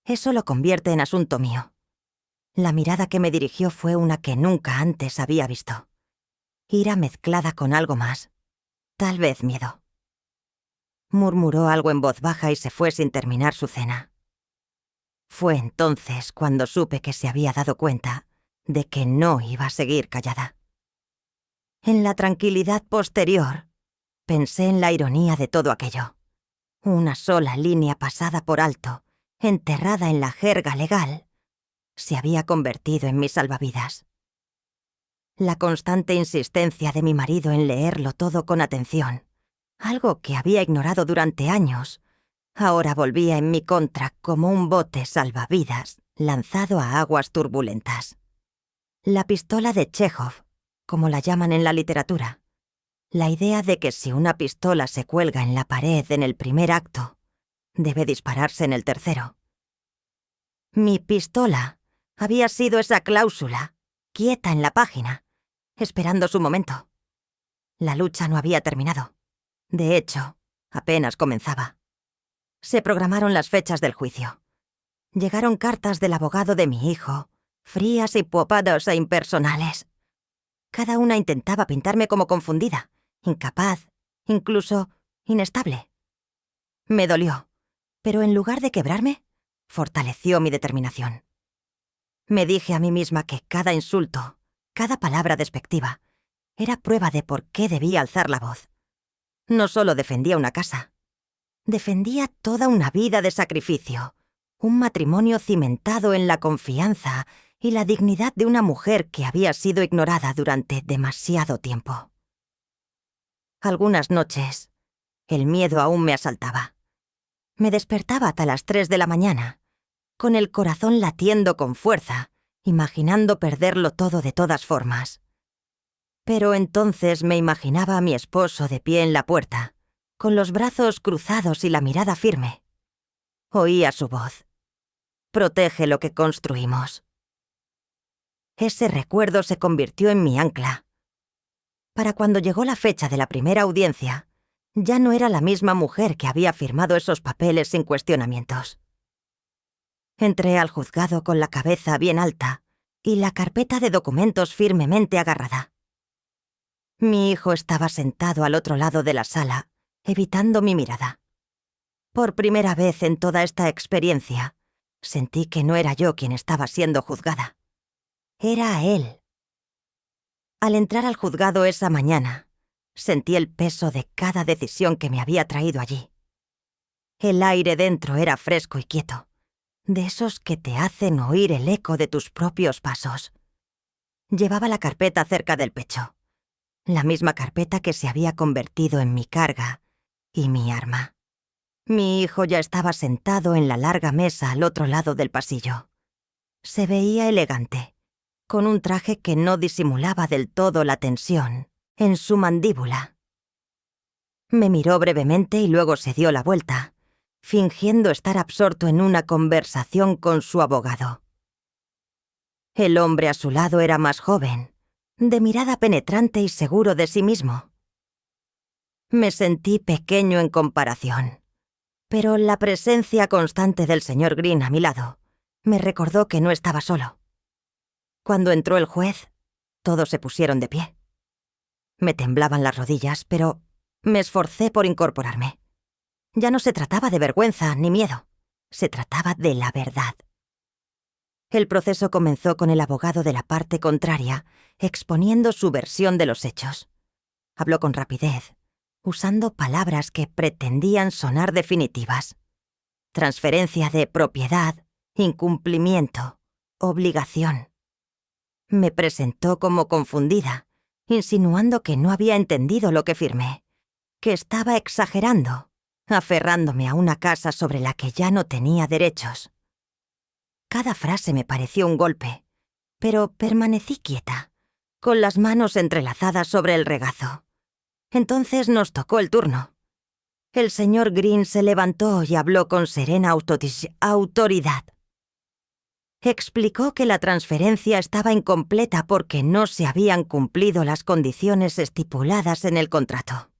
Speaker 1: «Eso lo convierte en asunto mío». La mirada que me dirigió fue una que nunca antes había visto. Ira mezclada con algo más. Tal vez miedo. Murmuró algo en voz baja y se fue sin terminar su cena. Fue entonces cuando supe que se había dado cuenta de que no iba a seguir callada. En la tranquilidad posterior, pensé en la ironía de todo aquello. Una sola línea pasada por alto, enterrada en la jerga legal, se había convertido en mi salvavidas. La constante insistencia de mi marido en leerlo todo con atención, algo que había ignorado durante años, ahora volvía en mi contra como un bote salvavidas lanzado a aguas turbulentas. La pistola de Chekhov, como la llaman en la literatura. La idea de que si una pistola se cuelga en la pared en el primer acto, debe dispararse en el tercero. Mi pistola había sido esa cláusula quieta en la página, esperando su momento. La lucha no había terminado. De hecho, apenas comenzaba. Se programaron las fechas del juicio. Llegaron cartas del abogado de mi hijo, frías, hipópatas e impersonales. Cada una intentaba pintarme como confundida, incapaz, incluso inestable. Me dolió, pero en lugar de quebrarme, fortaleció mi determinación. Me dije a mí misma que cada insulto, cada palabra despectiva, era prueba de por qué debía alzar la voz. No solo defendía una casa, defendía toda una vida de sacrificio, un matrimonio cimentado en la confianza y la dignidad de una mujer que había sido ignorada durante demasiado tiempo. Algunas noches, el miedo aún me asaltaba. Me despertaba hasta las 3 de la mañana, con el corazón latiendo con fuerza, imaginando perderlo todo de todas formas. Pero entonces me imaginaba a mi esposo de pie en la puerta, con los brazos cruzados y la mirada firme. Oía su voz. Protege lo que construimos. Ese recuerdo se convirtió en mi ancla. Para cuando llegó la fecha de la primera audiencia, ya no era la misma mujer que había firmado esos papeles sin cuestionamientos. Entré al juzgado con la cabeza bien alta y la carpeta de documentos firmemente agarrada. Mi hijo estaba sentado al otro lado de la sala, evitando mi mirada. Por primera vez en toda esta experiencia, sentí que no era yo quien estaba siendo juzgada. Era él. Al entrar al juzgado esa mañana, sentí el peso de cada decisión que me había traído allí. El aire dentro era fresco y quieto, de esos que te hacen oír el eco de tus propios pasos. Llevaba la carpeta cerca del pecho, la misma carpeta que se había convertido en mi carga y mi arma. Mi hijo ya estaba sentado en la larga mesa al otro lado del pasillo. Se veía elegante, con un traje que no disimulaba del todo la tensión en su mandíbula. Me miró brevemente y luego se dio la vuelta, fingiendo estar absorto en una conversación con su abogado. El hombre a su lado era más joven, de mirada penetrante y seguro de sí mismo. Me sentí pequeño en comparación, pero la presencia constante del señor Green a mi lado me recordó que no estaba solo. Cuando entró el juez, todos se pusieron de pie. Me temblaban las rodillas, pero me esforcé por incorporarme. Ya no se trataba de vergüenza ni miedo, se trataba de la verdad. El proceso comenzó con el abogado de la parte contraria, exponiendo su versión de los hechos. Habló con rapidez, usando palabras que pretendían sonar definitivas. Transferencia de propiedad, incumplimiento, obligación. Me presentó como confundida, insinuando que no había entendido lo que firmé, que estaba exagerando, aferrándome a una casa sobre la que ya no tenía derechos. Cada frase me pareció un golpe, pero permanecí quieta, con las manos entrelazadas sobre el regazo. Entonces nos tocó el turno. El señor Green se levantó y habló con serena autoridad. Explicó que la transferencia estaba incompleta porque no se habían cumplido las condiciones estipuladas en el contrato.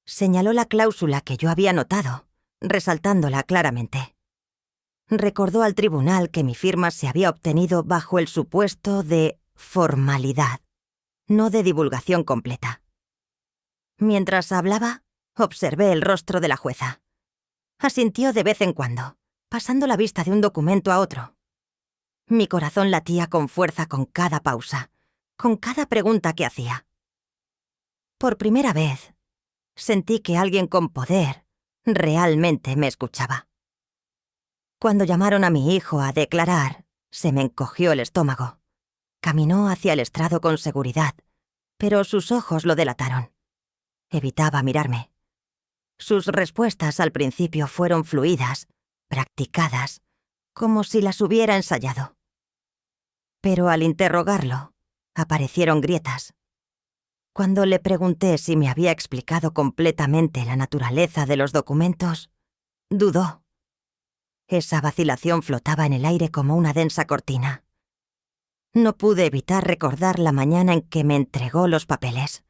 Speaker 1: Señaló la cláusula que yo había notado, resaltándola claramente. Recordó al tribunal que mi firma se había obtenido bajo el supuesto de formalidad, no de divulgación completa. Mientras hablaba, observé el rostro de la jueza. Asintió de vez en cuando, pasando la vista de un documento a otro. Mi corazón latía con fuerza con cada pausa, con cada pregunta que hacía. Por primera vez, sentí que alguien con poder realmente me escuchaba. Cuando llamaron a mi hijo a declarar, se me encogió el estómago. Caminó hacia el estrado con seguridad, pero sus ojos lo delataron. Evitaba mirarme. Sus respuestas al principio fueron fluidas, practicadas, como si las hubiera ensayado. Pero al interrogarlo, aparecieron grietas. Cuando le pregunté si me había explicado completamente la naturaleza de los documentos, dudó. Esa vacilación flotaba en el aire como una densa cortina. No pude evitar recordar la mañana en que me entregó los papeles.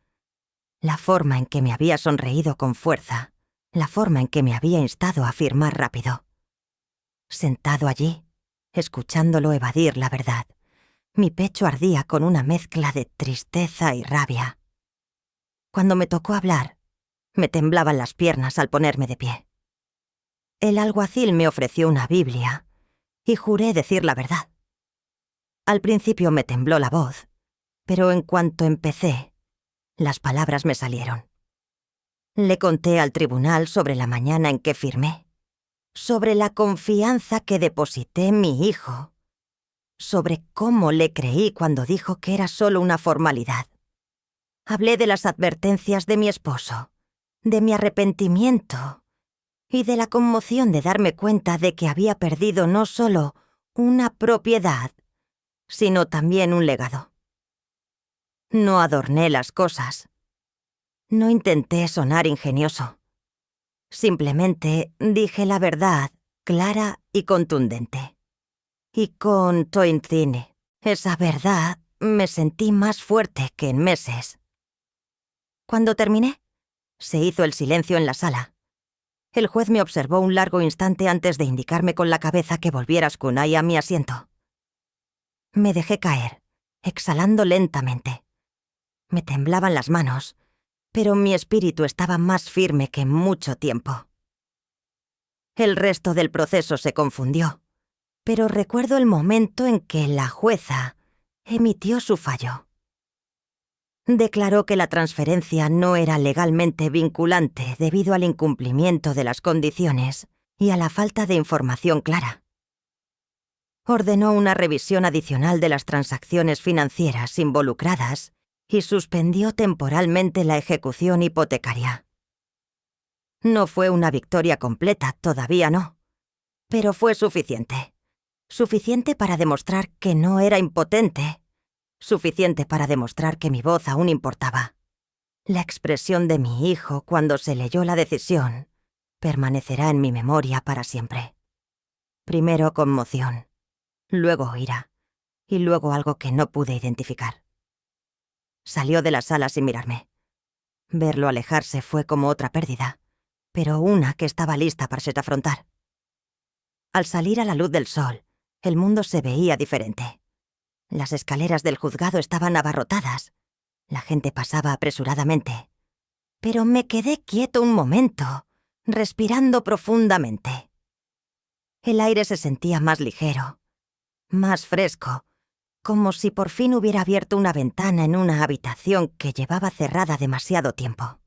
Speaker 1: La forma en que me había sonreído con fuerza, la forma en que me había instado a firmar rápido. Sentado allí, escuchándolo evadir la verdad, mi pecho ardía con una mezcla de tristeza y rabia. Cuando me tocó hablar, me temblaban las piernas al ponerme de pie. El alguacil me ofreció una Biblia y juré decir la verdad. Al principio me tembló la voz, pero en cuanto empecé, las palabras me salieron. Le conté al tribunal sobre la mañana en que firmé, sobre la confianza que deposité en mi hijo, sobre cómo le creí cuando dijo que era solo una formalidad. Hablé de las advertencias de mi esposo, de mi arrepentimiento y de la conmoción de darme cuenta de que había perdido no solo una propiedad, sino también un legado. No adorné las cosas. No intenté sonar ingenioso. Simplemente dije la verdad, clara y contundente. Y con Tointine, esa verdad, me sentí más fuerte que en meses. Cuando terminé, se hizo el silencio en la sala. El juez me observó un largo instante antes de indicarme con la cabeza que volviera Skunai a mi asiento. Me dejé caer, exhalando lentamente. Me temblaban las manos, pero mi espíritu estaba más firme que en mucho tiempo. El resto del proceso se confundió, pero recuerdo el momento en que la jueza emitió su fallo. Declaró que la transferencia no era legalmente vinculante debido al incumplimiento de las condiciones y a la falta de información clara. Ordenó una revisión adicional de las transacciones financieras involucradas y suspendió temporalmente la ejecución hipotecaria. No fue una victoria completa, todavía no, pero fue suficiente. Suficiente para demostrar que no era impotente. Suficiente para demostrar que mi voz aún importaba. La expresión de mi hijo cuando se leyó la decisión permanecerá en mi memoria para siempre. Primero conmoción, luego ira, y luego algo que no pude identificar. Salió de la sala sin mirarme. Verlo alejarse fue como otra pérdida, pero una que estaba lista para ser afrontar. Al salir a la luz del sol, el mundo se veía diferente. Las escaleras del juzgado estaban abarrotadas. La gente pasaba apresuradamente. Pero me quedé quieto un momento, respirando profundamente. El aire se sentía más ligero, más fresco, como si por fin hubiera abierto una ventana en una habitación que llevaba cerrada demasiado tiempo.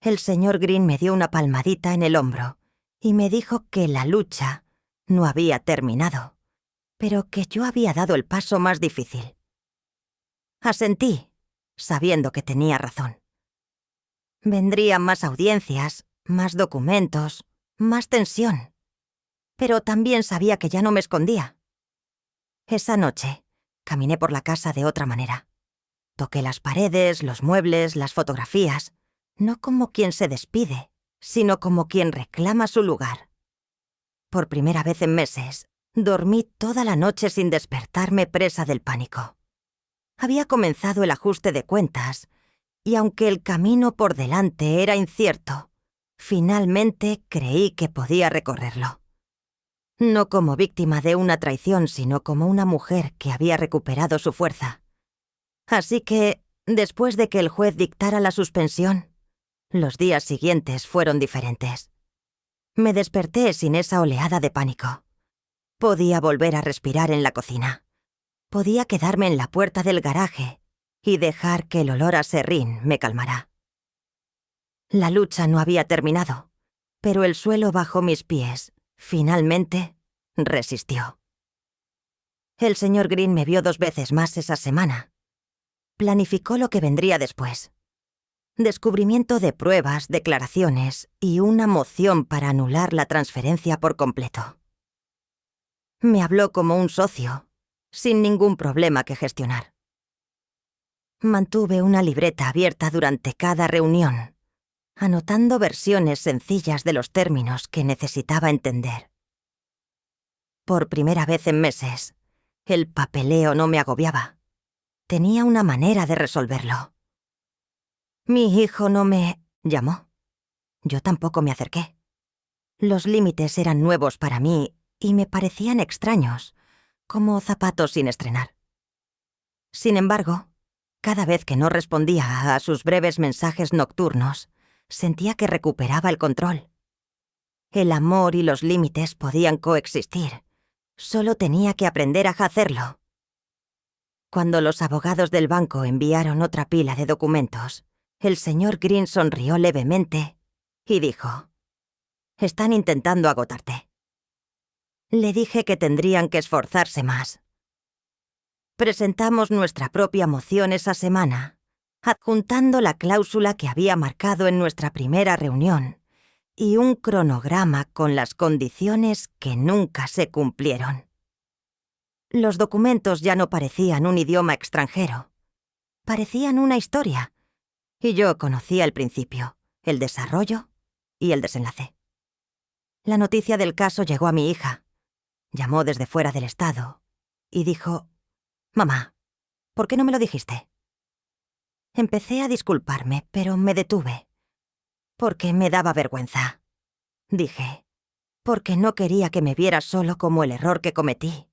Speaker 1: El señor Green me dio una palmadita en el hombro y me dijo que la lucha no había terminado, pero que yo había dado el paso más difícil. Asentí, sabiendo que tenía razón. Vendrían más audiencias, más documentos, más tensión. Pero también sabía que ya no me escondía. Esa noche, caminé por la casa de otra manera. Toqué las paredes, los muebles, las fotografías, no como quien se despide, sino como quien reclama su lugar. Por primera vez en meses, dormí toda la noche sin despertarme presa del pánico. Había comenzado el ajuste de cuentas, y aunque el camino por delante era incierto, finalmente creí que podía recorrerlo. No como víctima de una traición, sino como una mujer que había recuperado su fuerza. Así que, después de que el juez dictara la suspensión, los días siguientes fueron diferentes. Me desperté sin esa oleada de pánico. Podía volver a respirar en la cocina. Podía quedarme en la puerta del garaje y dejar que el olor a serrín me calmara. La lucha no había terminado, pero el suelo bajo mis pies, finalmente, resistió. El señor Green me vio 2 veces más esa semana. Planificó lo que vendría después. Descubrimiento de pruebas, declaraciones y una moción para anular la transferencia por completo. Me habló como un socio, sin ningún problema que gestionar. Mantuve una libreta abierta durante cada reunión, anotando versiones sencillas de los términos que necesitaba entender. Por primera vez en meses, El papeleo no me agobiaba. Tenía una manera de resolverlo. Mi hijo no me llamó. Yo tampoco me acerqué. Los límites eran nuevos para mí y me parecían extraños, como zapatos sin estrenar. Sin embargo, cada vez que no respondía a sus breves mensajes nocturnos, sentía que recuperaba el control. El amor y los límites podían coexistir. Solo tenía que aprender a hacerlo. Cuando los abogados del banco enviaron otra pila de documentos, el señor Green sonrió levemente y dijo: «Están intentando agotarte». Le dije que tendrían que esforzarse más. Presentamos nuestra propia moción esa semana, adjuntando la cláusula que había marcado en nuestra primera reunión y un cronograma con las condiciones que nunca se cumplieron. Los documentos ya no parecían un idioma extranjero. Parecían una historia, y yo conocía el principio, el desarrollo y el desenlace. La noticia del caso llegó a mi hija. Llamó desde fuera del estado y dijo: «Mamá, ¿por qué no me lo dijiste?». Empecé a disculparme, pero me detuve. Porque me daba vergüenza. Dije: «Porque no quería que me vieras solo como el error que cometí».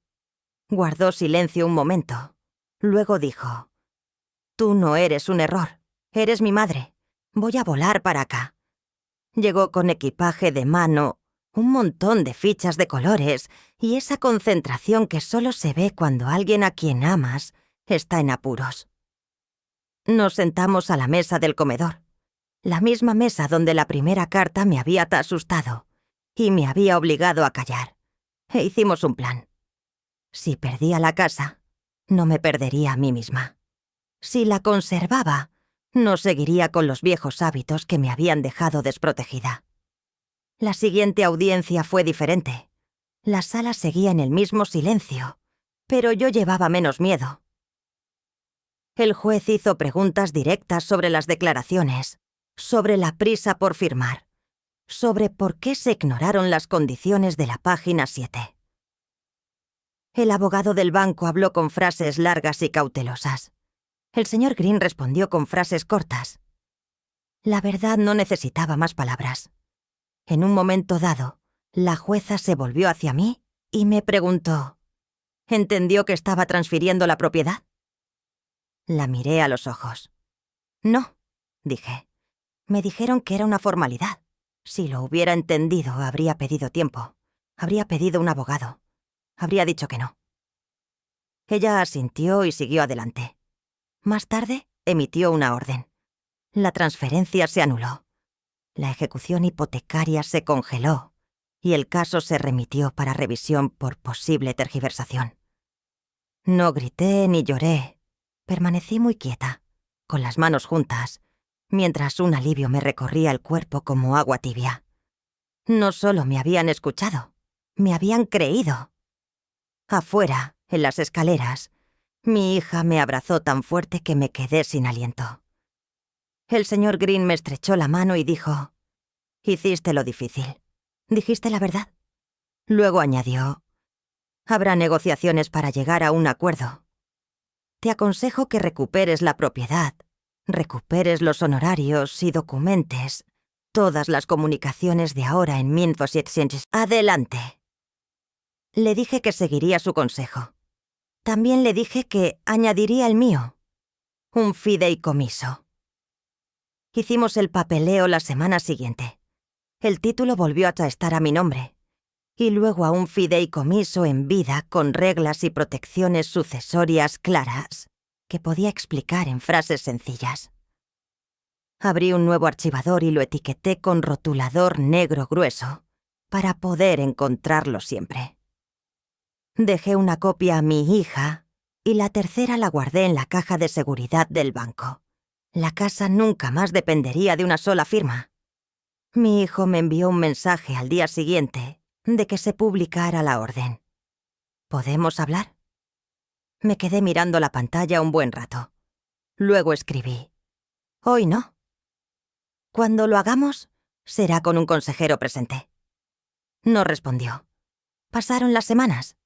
Speaker 1: Guardó silencio un momento. Luego dijo: «Tú no eres un error. Eres mi madre. Voy a volar para acá». Llegó con equipaje de mano, un montón de fichas de colores y esa concentración que solo se ve cuando alguien a quien amas está en apuros. Nos sentamos a la mesa del comedor, la misma mesa donde la primera carta me había asustado y me había obligado a callar. E hicimos un plan. Si perdía la casa, no me perdería a mí misma. Si la conservaba, no seguiría con los viejos hábitos que me habían dejado desprotegida. La siguiente audiencia fue diferente. La sala seguía en el mismo silencio, pero yo llevaba menos miedo. El juez hizo preguntas directas sobre las declaraciones, sobre la prisa por firmar, sobre por qué se ignoraron las condiciones de la página 7. El abogado del banco habló con frases largas y cautelosas. El señor Green respondió con frases cortas. La verdad no necesitaba más palabras. En un momento dado, la jueza se volvió hacia mí y me preguntó: ¿entendió que estaba transfiriendo la propiedad? La miré a los ojos. No, dije. Me dijeron que era una formalidad. Si lo hubiera entendido, habría pedido tiempo. Habría pedido un abogado. Habría dicho que no. Ella asintió y siguió adelante. Más tarde, emitió una orden. La transferencia se anuló. La ejecución hipotecaria se congeló y el caso se remitió para revisión por posible tergiversación. No grité ni lloré. Permanecí muy quieta, con las manos juntas, mientras un alivio me recorría el cuerpo como agua tibia. No solo me habían escuchado, me habían creído. Afuera, en las escaleras, mi hija me abrazó tan fuerte que me quedé sin aliento. El señor Green me estrechó la mano y dijo: «Hiciste lo difícil. Dijiste la verdad». Luego añadió: «Habrá negociaciones para llegar a un acuerdo. Te aconsejo que recuperes la propiedad, recuperes los honorarios y documentes todas las comunicaciones de ahora en 1700. Adelante». Le dije que seguiría su consejo. También le dije que añadiría el mío, un fideicomiso. Hicimos el papeleo la semana siguiente. El título volvió a estar a mi nombre, y luego a un fideicomiso en vida con reglas y protecciones sucesorias claras que podía explicar en frases sencillas. Abrí un nuevo archivador y lo etiqueté con rotulador negro grueso para poder encontrarlo siempre. Dejé una copia a mi hija y la tercera la guardé en la caja de seguridad del banco. La casa nunca más dependería de una sola firma. Mi hijo me envió un mensaje al día siguiente de que se publicara la orden. ¿Podemos hablar? Me quedé mirando la pantalla un buen rato. Luego escribí: «Hoy no. Cuando lo hagamos, será con un consejero presente». No respondió. Pasaron las semanas.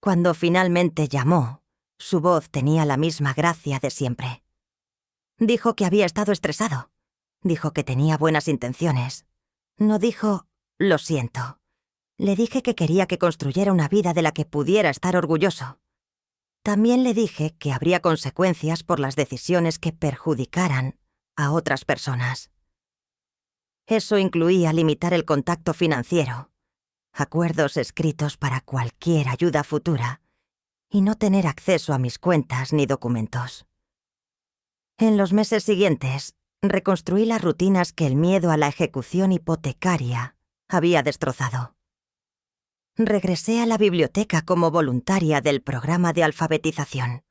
Speaker 1: Cuando finalmente llamó, su voz tenía la misma gracia de siempre. Dijo que había estado estresado. Dijo que tenía buenas intenciones. No dijo, lo siento. Le dije que quería que construyera una vida de la que pudiera estar orgulloso. También le dije que habría consecuencias por las decisiones que perjudicaran a otras personas. Eso incluía limitar el contacto financiero, acuerdos escritos para cualquier ayuda futura y no tener acceso a mis cuentas ni documentos. En los meses siguientes, reconstruí las rutinas que el miedo a la ejecución hipotecaria había destrozado. Regresé a la biblioteca como voluntaria del programa de alfabetización.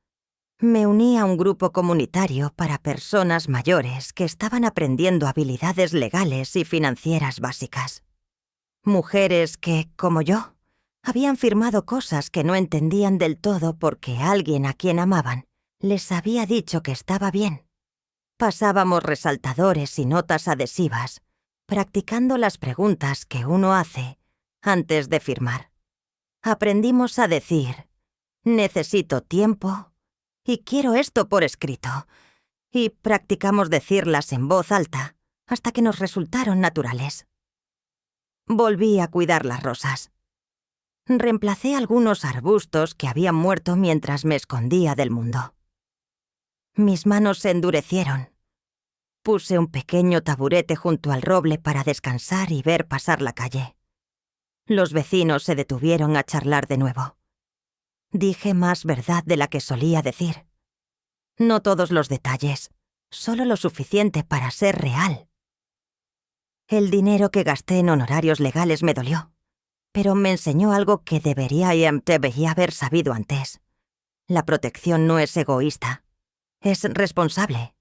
Speaker 1: Me uní a un grupo comunitario para personas mayores que estaban aprendiendo habilidades legales y financieras básicas. Mujeres que, como yo, habían firmado cosas que no entendían del todo porque alguien a quien amaban les había dicho que estaba bien. Pasábamos resaltadores y notas adhesivas, practicando las preguntas que uno hace antes de firmar. Aprendimos a decir, necesito tiempo y quiero esto por escrito, y practicamos decirlas en voz alta hasta que nos resultaron naturales. Volví a cuidar las rosas. Reemplacé algunos arbustos que habían muerto mientras me escondía del mundo. Mis manos se endurecieron. Puse un pequeño taburete junto al roble para descansar y ver pasar la calle. Los vecinos se detuvieron a charlar de nuevo. Dije más verdad de la que solía decir. No todos los detalles, solo lo suficiente para ser real. El dinero que gasté en honorarios legales me dolió, pero me enseñó algo que debería haber sabido antes. La protección no es egoísta, es responsable.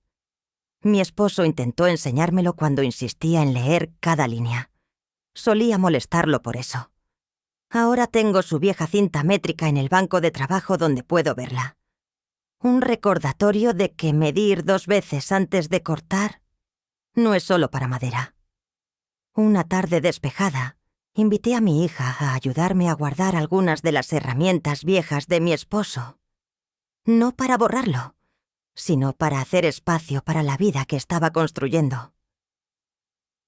Speaker 1: Mi esposo intentó enseñármelo cuando insistía en leer cada línea. Solía molestarlo por eso. Ahora tengo su vieja cinta métrica en el banco de trabajo donde puedo verla. Un recordatorio de que medir 2 veces antes de cortar no es solo para madera. Una tarde despejada, invité a mi hija a ayudarme a guardar algunas de las herramientas viejas de mi esposo. No para borrarlo, sino para hacer espacio para la vida que estaba construyendo.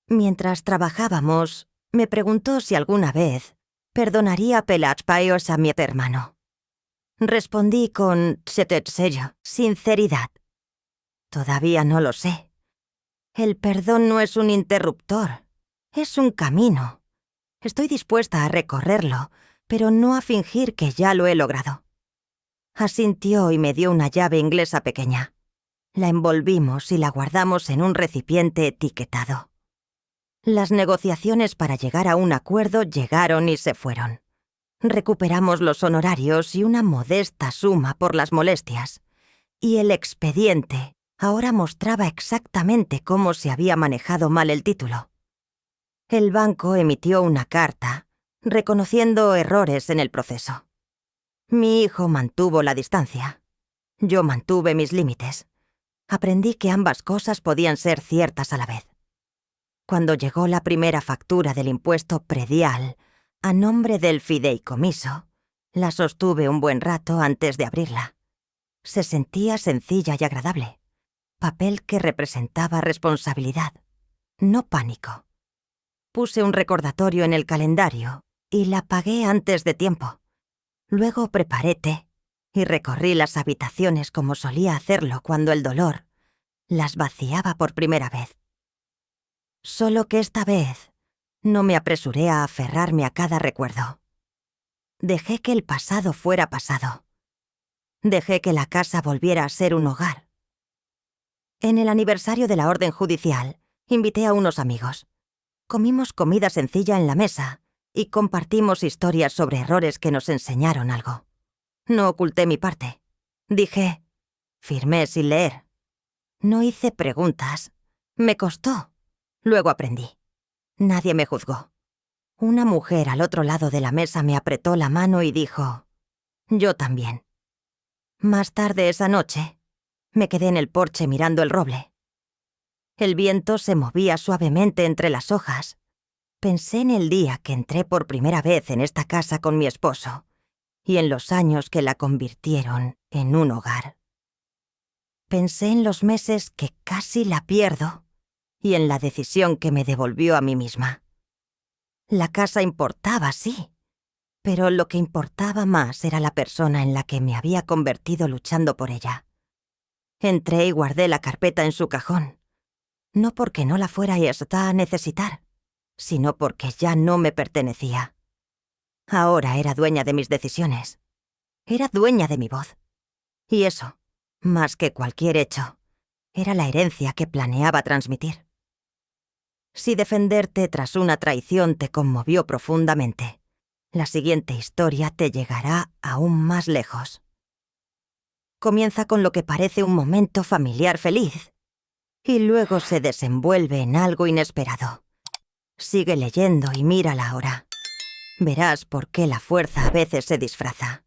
Speaker 1: Mientras trabajábamos, me preguntó si alguna vez perdonaría pelachpaios a mi hermano. Respondí con sinceridad. Todavía no lo sé. El perdón no es un interruptor, es un camino. Estoy dispuesta a recorrerlo, pero no a fingir que ya lo he logrado. Asintió y me dio una llave inglesa pequeña. La envolvimos y la guardamos en un recipiente etiquetado. Las negociaciones para llegar a un acuerdo llegaron y se fueron. Recuperamos los honorarios y una modesta suma por las molestias. Y el expediente ahora mostraba exactamente cómo se había manejado mal el título. El banco emitió una carta reconociendo errores en el proceso. Mi hijo mantuvo la distancia. Yo mantuve mis límites. Aprendí que ambas cosas podían ser ciertas a la vez. Cuando llegó la primera factura del impuesto predial, a nombre del fideicomiso, la sostuve un buen rato antes de abrirla. Se sentía sencilla y agradable. Papel que representaba responsabilidad, no pánico. Puse un recordatorio en el calendario y la pagué antes de tiempo. Luego preparé té y recorrí las habitaciones como solía hacerlo cuando el dolor las vaciaba por primera vez. Solo que esta vez no me apresuré a aferrarme a cada recuerdo. Dejé que el pasado fuera pasado. Dejé que la casa volviera a ser un hogar. En el aniversario de la orden judicial, invité a unos amigos. Comimos comida sencilla en la mesa y compartimos historias sobre errores que nos enseñaron algo. No oculté mi parte. Dije, firmé sin leer. No hice preguntas. Me costó. Luego aprendí. Nadie me juzgó. Una mujer al otro lado de la mesa me apretó la mano y dijo, yo también. Más tarde esa noche, me quedé en el porche mirando el roble. El viento se movía suavemente entre las hojas. Pensé en el día que entré por primera vez en esta casa con mi esposo y en los años que la convirtieron en un hogar. Pensé en los meses que casi la pierdo y en la decisión que me devolvió a mí misma. La casa importaba, sí, pero lo que importaba más era la persona en la que me había convertido luchando por ella. Entré y guardé la carpeta en su cajón, no porque no la fuera a necesitar, sino porque ya no me pertenecía. Ahora era dueña de mis decisiones. Era dueña de mi voz. Y eso, más que cualquier hecho, era la herencia que planeaba transmitir. Si defenderte tras una traición te conmovió profundamente, la siguiente historia te llegará aún más lejos. Comienza con lo que parece un momento familiar feliz, y luego se desenvuelve en algo inesperado. Sigue leyendo y mírala ahora. Verás por qué la fuerza a veces se disfraza.